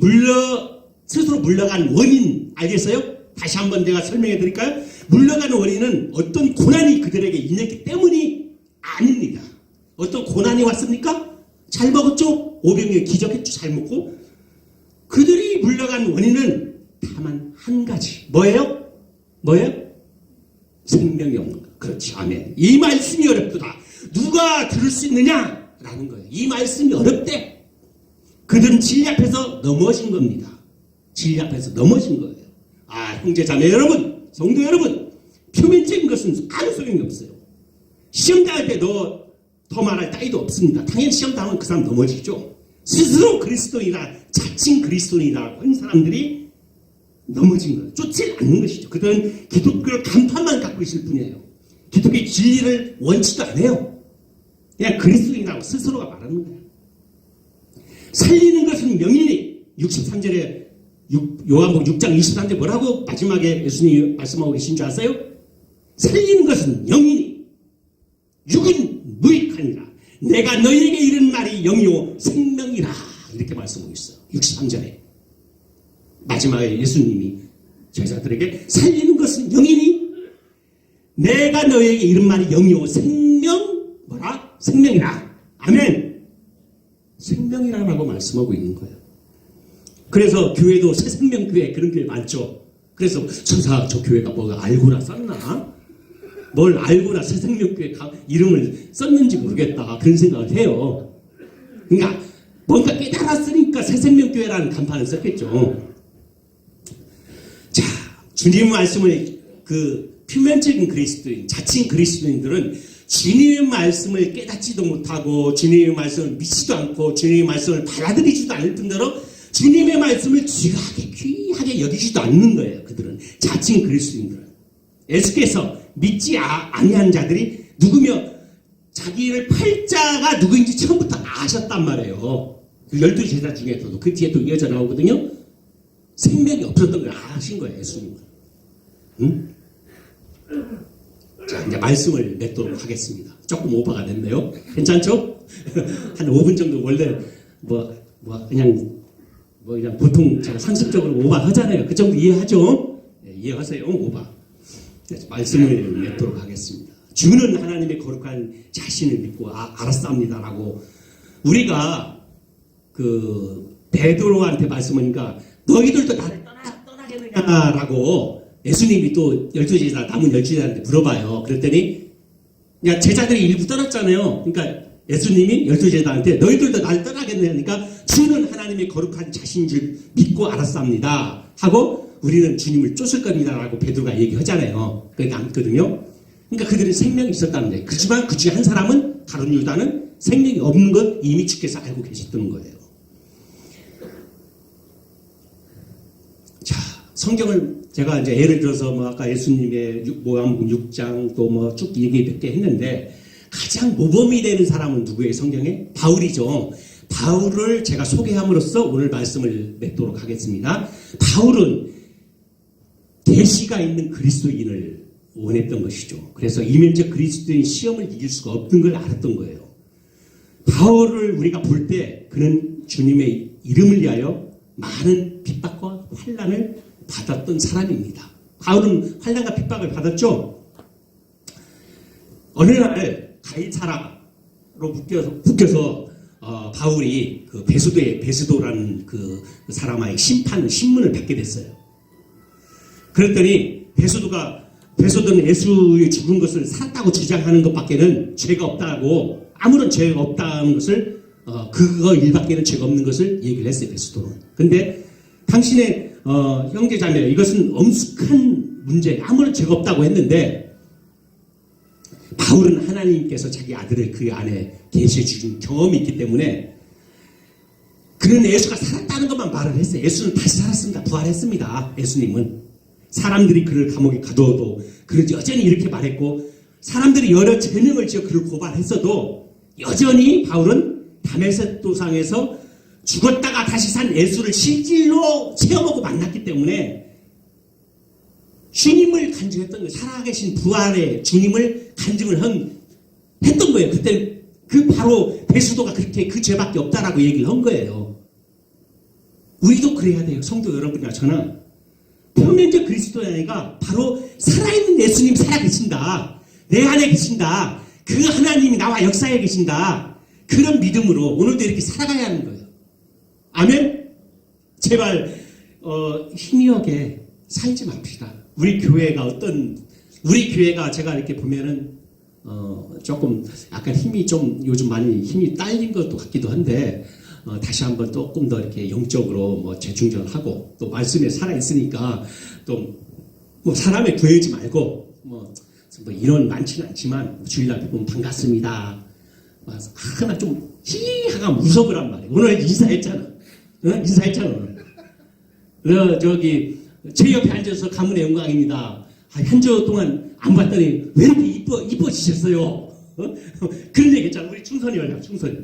스스로 물러간 원인 알겠어요? 다시 한번 내가 설명해 드릴까요? 물러가는 원인은 어떤 고난이 그들에게 있었기 때문이 아닙니다. 어떤 고난이 왔습니까? 잘 먹었죠? 500명 기적했죠? 잘 먹고. 그들이 물러간 원인은 다만 한 가지. 뭐예요? 생명이 없는 거. 그렇지. 아멘. 이 말씀이 어렵다. 누가 들을 수 있느냐? 라는 거예요. 이 말씀이 어렵대. 그들은 진리 앞에서 넘어진 겁니다. 진리 앞에서 넘어진 거예요. 형제자매 여러분, 성도 여러분, 표면적인 것은 아무 소용이 없어요. 시험 당할 때 더 말할 따위도 없습니다. 당연히 시험 당하면 그 사람 넘어지죠. 스스로 그리스도인이라 자칭 그리스도인이라고 한 사람들이 넘어진 거예요. 쫓지 않는 것이죠. 그들은 기독교를 간판만 갖고 있을 뿐이에요. 기독교의 진리를 원치도 않아요. 그냥 그리스도인이라고 스스로가 말하는 거예요. 살리는 것은 명인이 63절에 요한복음 6장 23절 뭐라고 마지막에 예수님이 말씀하고 계신 줄 아세요? 살리는 것은 영이니 육은 무익하니라. 내가 너희에게 이른 말이 영이요 생명이라. 이렇게 말씀하고 있어요. 63절에 마지막에 예수님이 제자들에게 살리는 것은 영이니 내가 너희에게 이른 말이 영이요 생명이라. 아멘. 생명이라고 말씀하고 있는 거예요. 그래서 교회도 새생명교회 그런 교회 많죠. 그래서 저 교회가 뭐가 알고나 썼나? 뭘 알고나 새생명교회 이름을 썼는지 모르겠다. 그런 생각을 해요. 그러니까 뭔가 깨달았으니까 새생명교회라는 간판을 썼겠죠. 자, 주님 말씀을 그 표면적인 그리스도인, 자칭 그리스도인들은 주님의 말씀을 깨닫지도 못하고 주님의 말씀을 믿지도 않고 주님의 말씀을 받아들이지도 않을 뿐더러 주님의 말씀을 귀하게 여기지도 않는 거예요. 그들은 자칭 그리스도인들은. 예수께서 믿지 아니한 자들이 누구며 자기를 팔자가 누구인지 처음부터 아셨단 말이에요. 그 12제자 중에서도 그 뒤에 또 이어져 나오거든요. 생명이 없었던 걸 아신 거예요, 예수님은. 응? 자, 이제 말씀을 맺도록 하겠습니다. 조금 오버가 됐네요. 괜찮죠? 한 5분 정도 원래 그냥 보통 제가 상습적으로 오버 하잖아요. 그 정도 이해하죠? 네, 이해하세요, 오버. 네, 말씀을 맺도록 하겠습니다. 주는 하나님의 거룩한 자신을 믿고 알았습니다라고 우리가 그 베드로한테 말씀하니까 너희들도 나를 떠나겠느냐라고 예수님이 또 12제자 남은 12제자한테 물어봐요. 그랬더니 야, 제자들이 일부 떠났잖아요. 그러니까 예수님이 12제자한테 너희들도 나를 떠나겠느냐니까 주는 하나님의 거룩한 자신인 줄 믿고 알았습니다 하고 우리는 주님을 쫓을 겁니다라고 베드로가 얘기하잖아요. 그게 남거든요. 그러니까 그들은 생명이 있었다는 거예요. 그렇지만 그 중에 한 사람은 가룟 유다는 생명이 없는 것 이미 주께서 알고 계셨던 거예요. 자, 성경을 제가 이제 예를 들어서 아까 예수님의 모함 6장 또 쭉 얘기 몇 개 했는데 가장 모범이 되는 사람은 누구예요? 성경에? 바울이죠. 바울을 제가 소개함으로써 오늘 말씀을 맺도록 하겠습니다. 바울은 계시가 있는 그리스도인을 원했던 것이죠. 그래서 이면적 그리스도인 시험을 이길 수가 없는 걸 알았던 거예요. 바울을 우리가 볼 때 그는 주님의 이름을 위하여 많은 핍박과 환난을 받았던 사람입니다. 바울은 환난과 핍박을 받았죠. 어느 날 가이사라로 묶여서 바울이 그 베스도라는 그 사람의 신문을 받게 됐어요. 그랬더니 베스도는 예수의 죽은 것을 살았다고 주장하는 것밖에는 죄가 없다고 아무런 죄가 없다는 것을 그거 일밖에는 죄가 없는 것을 얘기를 했어요. 베스도는. 근데 당신의 형제자매 이것은 엄숙한 문제 아무런 죄가 없다고 했는데 바울은 하나님께서 자기 아들을 그 안에 계시해 주신 경험이 있기 때문에 그는 예수가 살았다는 것만 말을 했어요. 예수는 다시 살았습니다. 부활했습니다. 예수님은. 사람들이 그를 감옥에 가둬도 그를 여전히 이렇게 말했고 사람들이 여러 죄명을 지어 그를 고발했어도 여전히 바울은 다메섹 도상에서 죽었다가 다시 산 예수를 실질로 체험하고 만났기 때문에 주님을 간증했던 거예요. 살아계신 부활의 주님을 간증을 했던 거예요. 그때 바로 베스도가 그렇게 그 죄밖에 없다라고 얘기를 한 거예요. 우리도 그래야 돼요. 성도 여러분이나 저는 표면적 그리스도인이가 바로 살아있는 예수님 살아계신다. 내 안에 계신다. 그 하나님이 나와 역사에 계신다. 그런 믿음으로 오늘도 이렇게 살아가야 하는 거예요. 아멘? 제발 힘이 없게 살지 맙시다. 우리 교회가 제가 이렇게 보면은 조금 약간 힘이 좀 요즘 많이 힘이 딸린 것도 같기도 한데 다시 한번 조금 더 이렇게 영적으로 재충전하고 또 말씀에 살아 있으니까 또 사람에 구애지 말고 인원 많지는 않지만 주일날 보면 반갑습니다. 하나 좀 희하가 무섭으란 말이에요. 오늘 인사했잖아. 인사했잖아 오늘. 제 옆에 앉아서 가문의 영광입니다. 한 주 동안 안 봤더니 왜 이렇게 이뻐지셨어요? 그런 얘기 했잖아. 우리 충선이요, 충선이.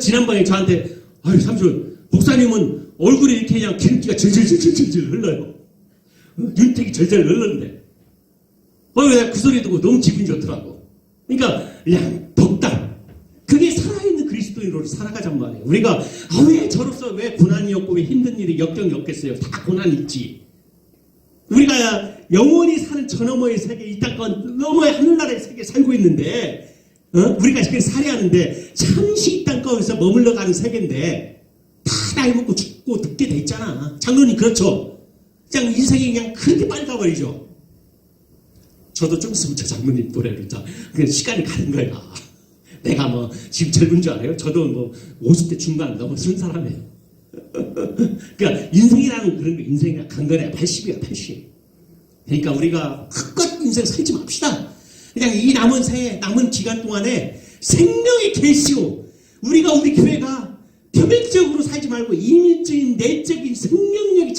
지난번에 저한테 삼촌 목사님은 얼굴에 이렇게 그냥 기름기가 절절절절절 흘러요. 윤택이 절절 흘렀는데 내가 그 소리 듣고 너무 기분이 좋더라고. 그러니까 그냥 덕담. 그게 살아있는 그리스도인으로 살아가잔 말이에요. 우리가 왜 저로서 왜 고난이 없고 왜 힘든 일이 역경이 없겠어요. 다 고난이 있지. 우리가 영원히 사는 저 너머의 세계, 이 땅 너머의 하늘나라의 세계에 살고 있는데 우리가 지금 살아야 하는데 잠시 이 땅가운데서 머물러 가는 세계인데 다 나이 먹고 죽고 늙게 돼 있잖아. 장로님 그렇죠? 그냥 인생이 그냥 그렇게 빨리 가버리죠. 저도 좀 있으면 저 장로님 노래를 그 시간이 가는 거야. 내가 지금 젊은 줄 알아요? 저도 50대 중반 넘어선 사람이에요. 그러니까 인생이라는 그런 거 인생이 강건해. 80이야 80. 그러니까 우리가 헛것 인생 살지 맙시다. 그냥 이 남은 새해 남은 기간 동안에 생명의 계시로 우리 교회가 표면적으로 살지 말고 인위적인 내적인 생명력이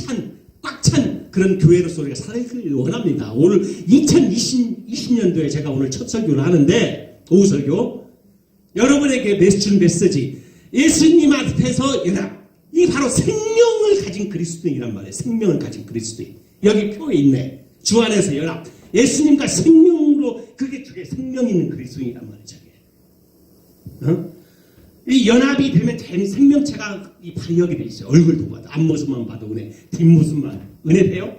꽉 찬 그런 교회로서 우리가 살아가길 원합니다. 오늘 2020년도에 제가 오늘 첫 설교를 하는데 오후 설교 여러분에게 주는 메시지 예수님 앞에서 연합 이 바로 생명을 가진 그리스도인이란 말이에요. 생명을 가진 그리스도인 여기 표에 있네. 주 안에서 연합 예수님과 생명으로 그게 저게 생명 있는 그리스도인이란 말이죠. 이 연합이 되면 생명체가 이 발휘하게 돼 있어요. 얼굴도 봐도 앞모습만 봐도 은혜, 뒷모습만 은혜 돼요?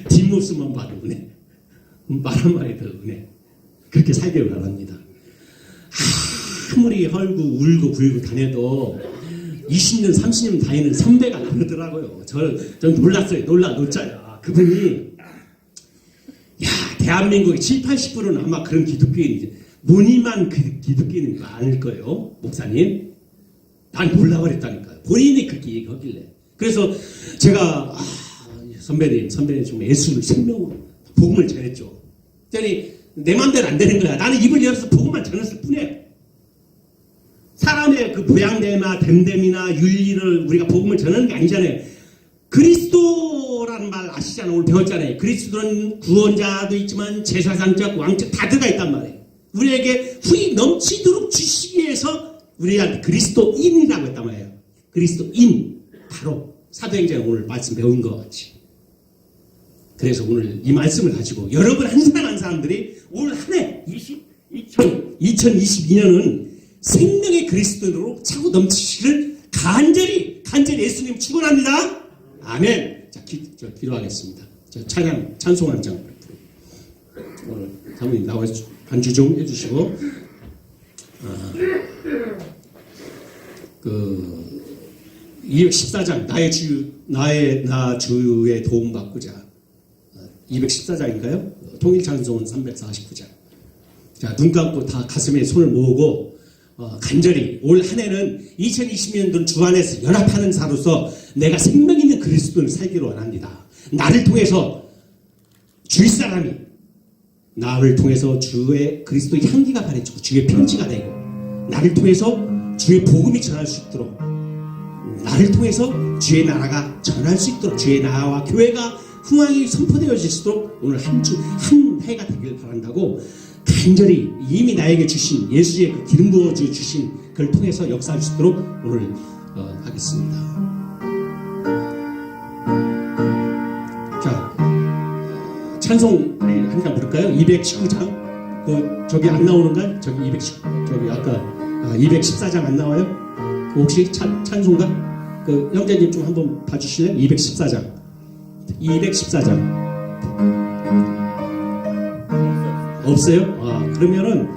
뒷모습만 봐도 은혜, 말 한마디 더 은혜. 그렇게 살기를 바랍니다. 아무리 헐고 울고 불고 다녀도 20년, 30년 다니는 선배가 그러더라고요. 전 놀랐어요. 놀자야. 그분이 대한민국의 7, 80%는 아마 그런 기독교인이지. 무늬만 기독교인이 많을 거예요. 목사님. 난 놀라버렸다니까요. 본인이 그렇게 얘기하길래. 그래서 제가 선배님 좀 예수를 생명으로 복음을 전했죠. 그랬더니 내 맘대로 안 되는 거야. 나는 입을 열어서 복음만 전했을 뿐이에요. 사람의 그 모양됨이나 됨됨이나 윤리를 우리가 복음을 전하는 게 아니잖아요. 그리스도라는 말 아시잖아요. 오늘 배웠잖아요. 그리스도는 구원자도 있지만 제사장적 왕적 다 들어가 있단 말이에요. 우리에게 후이 넘치도록 주시기 위해서 우리한테 그리스도인이라고 했단 말이에요. 그리스도인 바로 사도행전에 오늘 말씀 배운 것 같이. 그래서 오늘 이 말씀을 가지고 여러분 한 사람 한 사람들이 올 한 해 2022년은 생명의 그리스도인으로 차고 넘치기를 간절히 예수님 축원합니다. 아멘. 자, 기도하겠습니다. 찬송 한 장. 오늘 사모님 나와서 반주 좀 해주시고, 그 214장 나 주의 도움 받고자 214장인가요? 통일 찬송은 349장. 자, 눈 감고 다 가슴에 손을 모으고 간절히 올 한 해는 2020년도는 주 안에서 연합하는 자로서 내가 생명 있는 그리스도를 살기를 원합니다. 나를 통해서 주위 사람이 나를 통해서 주의 그리스도의 향기가 가려지고 주의 편지가 되고 나를 통해서 주의 복음이 전할 수 있도록 나를 통해서 주의 나라가 전할 수 있도록 주의 나라와 교회가 흥왕이 선포되어질 수 있도록 오늘 한 해가 되길 바란다고 간절히 이미 나에게 주신 예수의 그 기름 부어 주신 그걸 통해서 역사할 수 있도록 오늘 하겠습니다. 자, 찬송 한 장 부를까요? 219장 저기 안 나오는가요? 저기 210 저기 아까 214장 안 나와요? 혹시 찬송가? 그 형제님 좀 한번 봐주실래요? 214장 없어요? 그러면은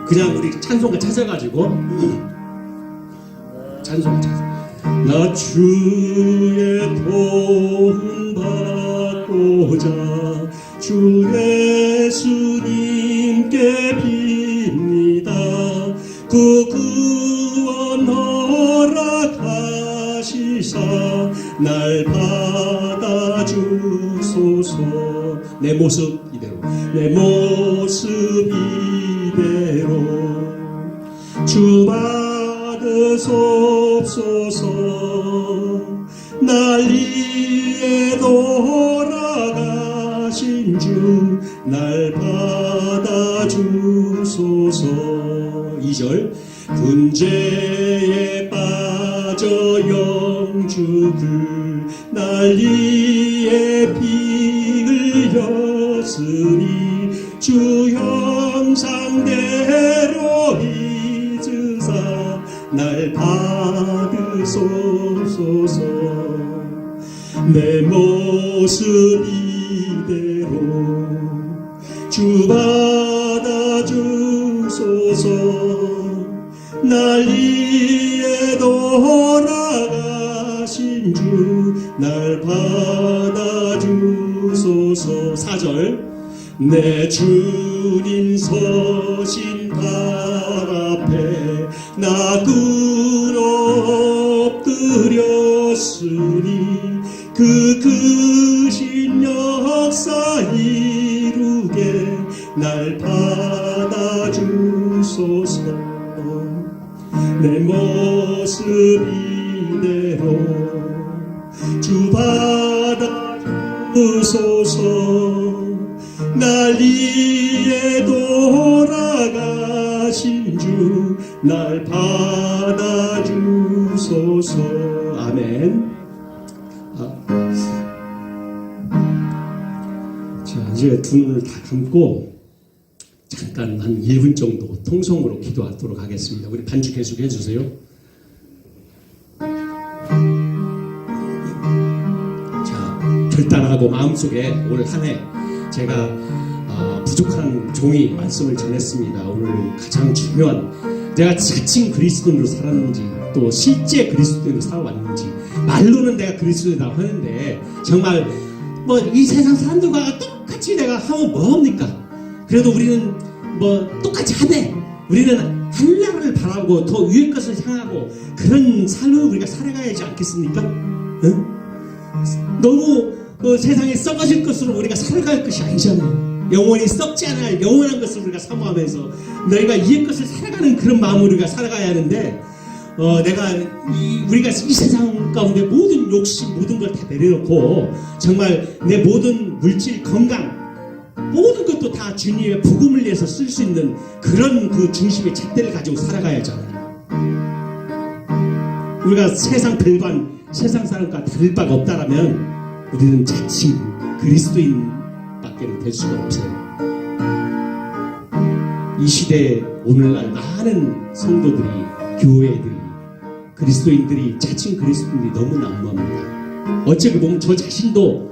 그냥 우리 찬송가 찾아가지고 찬송가 찾아. 나 주의 도움 받고자 주 예수님께 빕니다. 그 구원 허락하시사 날 받아주소서. 내 모습 이대로 주 받으소서. 날 위해 돌아가신 주 날 받아주소서. 2절 군제에 빠져 영죽을 날 위해 피 흘렸으니 주 형상대로 잊으사 날 받으소서. 내 모습 이대로 주 받아주소서. 날 위해 돌아가신 주 날 받아주소서. 4절 내 주님 서신 발 앞에 나 끊어 엎드렸으니 그 크신 역사 이루게 날 받아주소서. 내 모습 이대로 주 주소서. 날 위에 돌아가신 주 날 받아주소서. 아멘. 자, 이제 두 눈을 다 감고 잠깐 한 1분 정도 통성으로 기도하도록 하겠습니다. 우리 반주 계속 해주세요. 자, 결단하고 마음속에 올 한 해 제가 부족한 종이 말씀을 전했습니다. 오늘 가장 중요한, 내가 자칭 그리스도인으로 살았는지 또 실제 그리스도인으로 살아왔는지, 말로는 내가 그리스도이다 하는데 정말 뭐 이 세상 사람들과 똑같이 내가 하면 뭐합니까? 그래도 우리는 뭐 똑같이 하되 우리는 하늘나라를 바라고 더 위의 것을 향하고 그런 삶을 우리가 살아가야 하지 않겠습니까? 응? 너무 세상에 썩어질 것으로 우리가 살아갈 것이 아니잖아요. 영원히 썩지 않을 영원한 것을 우리가 사모하면서 너희가 이의 것을 살아가는 그런 마음으로 우리가 살아가야 하는데, 우리가 이 세상 가운데 모든 욕심, 모든 걸 다 내려놓고 정말 내 모든 물질, 건강, 모든 것도 다 주님의 복음을 위해서 쓸 수 있는 그런 그 중심의 잣대를 가지고 살아가야 하잖아요. 우리가 세상 별반, 세상 사람과 다를 바가 없다라면 우리는 자칭 그리스도인밖에 될 수가 없어요. 이 시대에 오늘날 많은 성도들이, 교회들이, 그리스도인들이, 자칭 그리스도인들이 너무 난무합니다. 어찌 보면 저 자신도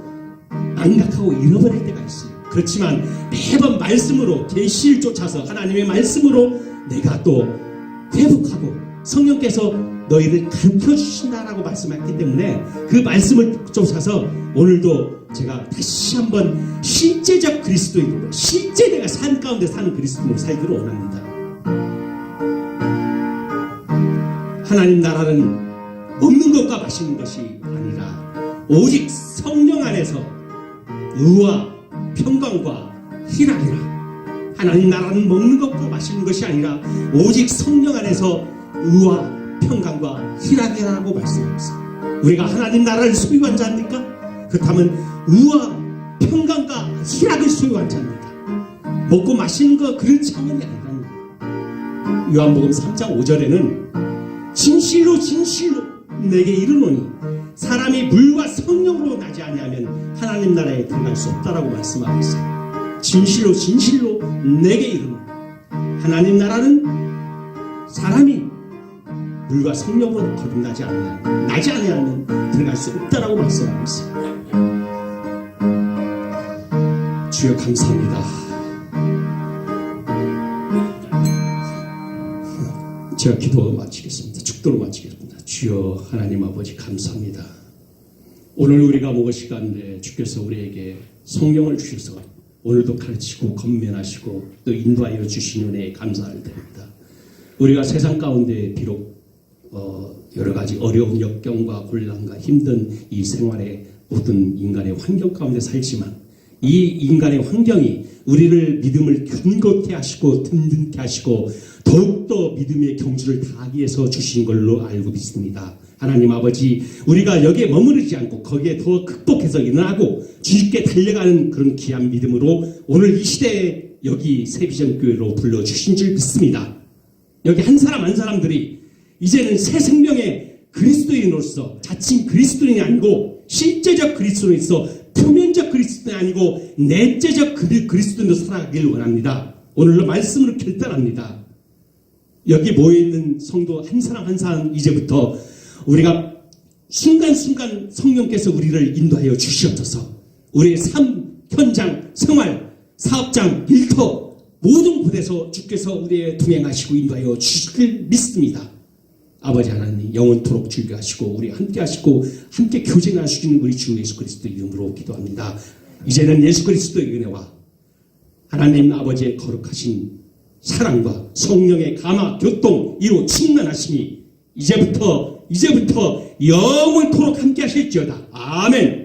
망각하고 잃어버릴 때가 있어요. 그렇지만 매번 말씀으로, 계시를 쫓아서 하나님의 말씀으로 내가 또 회복하고 성령께서 너희를 가르쳐 주신다라고 말씀했기 때문에 그 말씀을 쫓아서 오늘도 제가 다시 한번 실제적 그리스도인으로, 실제 내가 산 가운데 사는 그리스도인으로 살기를 원합니다. 하나님 나라는 먹는 것과 마시는 것이 아니라 오직 성령 안에서 의와 평강과 희락이라. 하나님 나라는 먹는 것과 마시는 것이 아니라 오직 성령 안에서 의와 평강과 희락이라고 말씀하셨습니다. 우리가 하나님 나라를 소유한 자입니까? 그렇다면 의와 평강과 희락을 소유한 자입니다. 먹고 마시는 거 그런 차원이 아니랍니다. 요한복음 3장 5절에는 진실로 진실로 내게 이르노니 사람이 물과 성령으로 나지 아니하면 하나님 나라에 들어갈 수 없다라고 말씀하고 있어요. 진실로 진실로 내게 이르노니, 하나님 나라는 사람이 물과 성령으로 거듭나지 아니하면 들어갈 수 없다라고 말씀하고 있어요. 주여 감사합니다. 제가 기도 마치겠습니다. 축도로 마치겠습니다. 주여 하나님 아버지 감사합니다. 오늘 우리가 먹을 시간에 주께서 우리에게 성령을 주셔서 오늘도 가르치고 건면하시고 또 인도하여 주신 은혜에 감사를 드립니다. 우리가 세상 가운데 비록 여러 가지 어려운 역경과 곤란과 힘든 이 생활의 모든 인간의 환경 가운데 살지만 이 인간의 환경이 우리를 믿음을 견고케 하시고 든든케 하시고 더욱더 믿음의 경주를 다하기 위해서 주신 걸로 알고 믿습니다. 하나님 아버지, 우리가 여기에 머무르지 않고 거기에 더 극복해서 일어나고 주님께 달려가는 그런 귀한 믿음으로 오늘 이 시대에 여기 새비전교회로 불러주신 줄 믿습니다. 여기 한 사람 한 사람들이 이제는 새 생명의 그리스도인으로서 자칭 그리스도인이 아니고 실제적 그리스도인으로서 표면적 그리스도인이 아니고 내재적 그리스도인으로 살아가길 원합니다. 오늘로 말씀으로 결단합니다. 여기 모여있는 성도 한 사람 한 사람 이제부터 우리가 순간순간 성령께서 우리를 인도하여 주시옵소서. 우리의 삶, 현장, 생활, 사업장, 일터 모든 곳에서 주께서 우리의 동행하시고 인도하여 주시길 믿습니다. 아버지 하나님 영원토록 즐겨하시고 우리 함께 하시고 함께 교제하시는 우리 주 예수 그리스도 이름으로 기도합니다. 이제는 예수 그리스도의 은혜와 하나님 아버지의 거룩하신 사랑과 성령의 감화 교통 이로 충만하시니 이제부터 영원토록 함께 하실지어다. 아멘.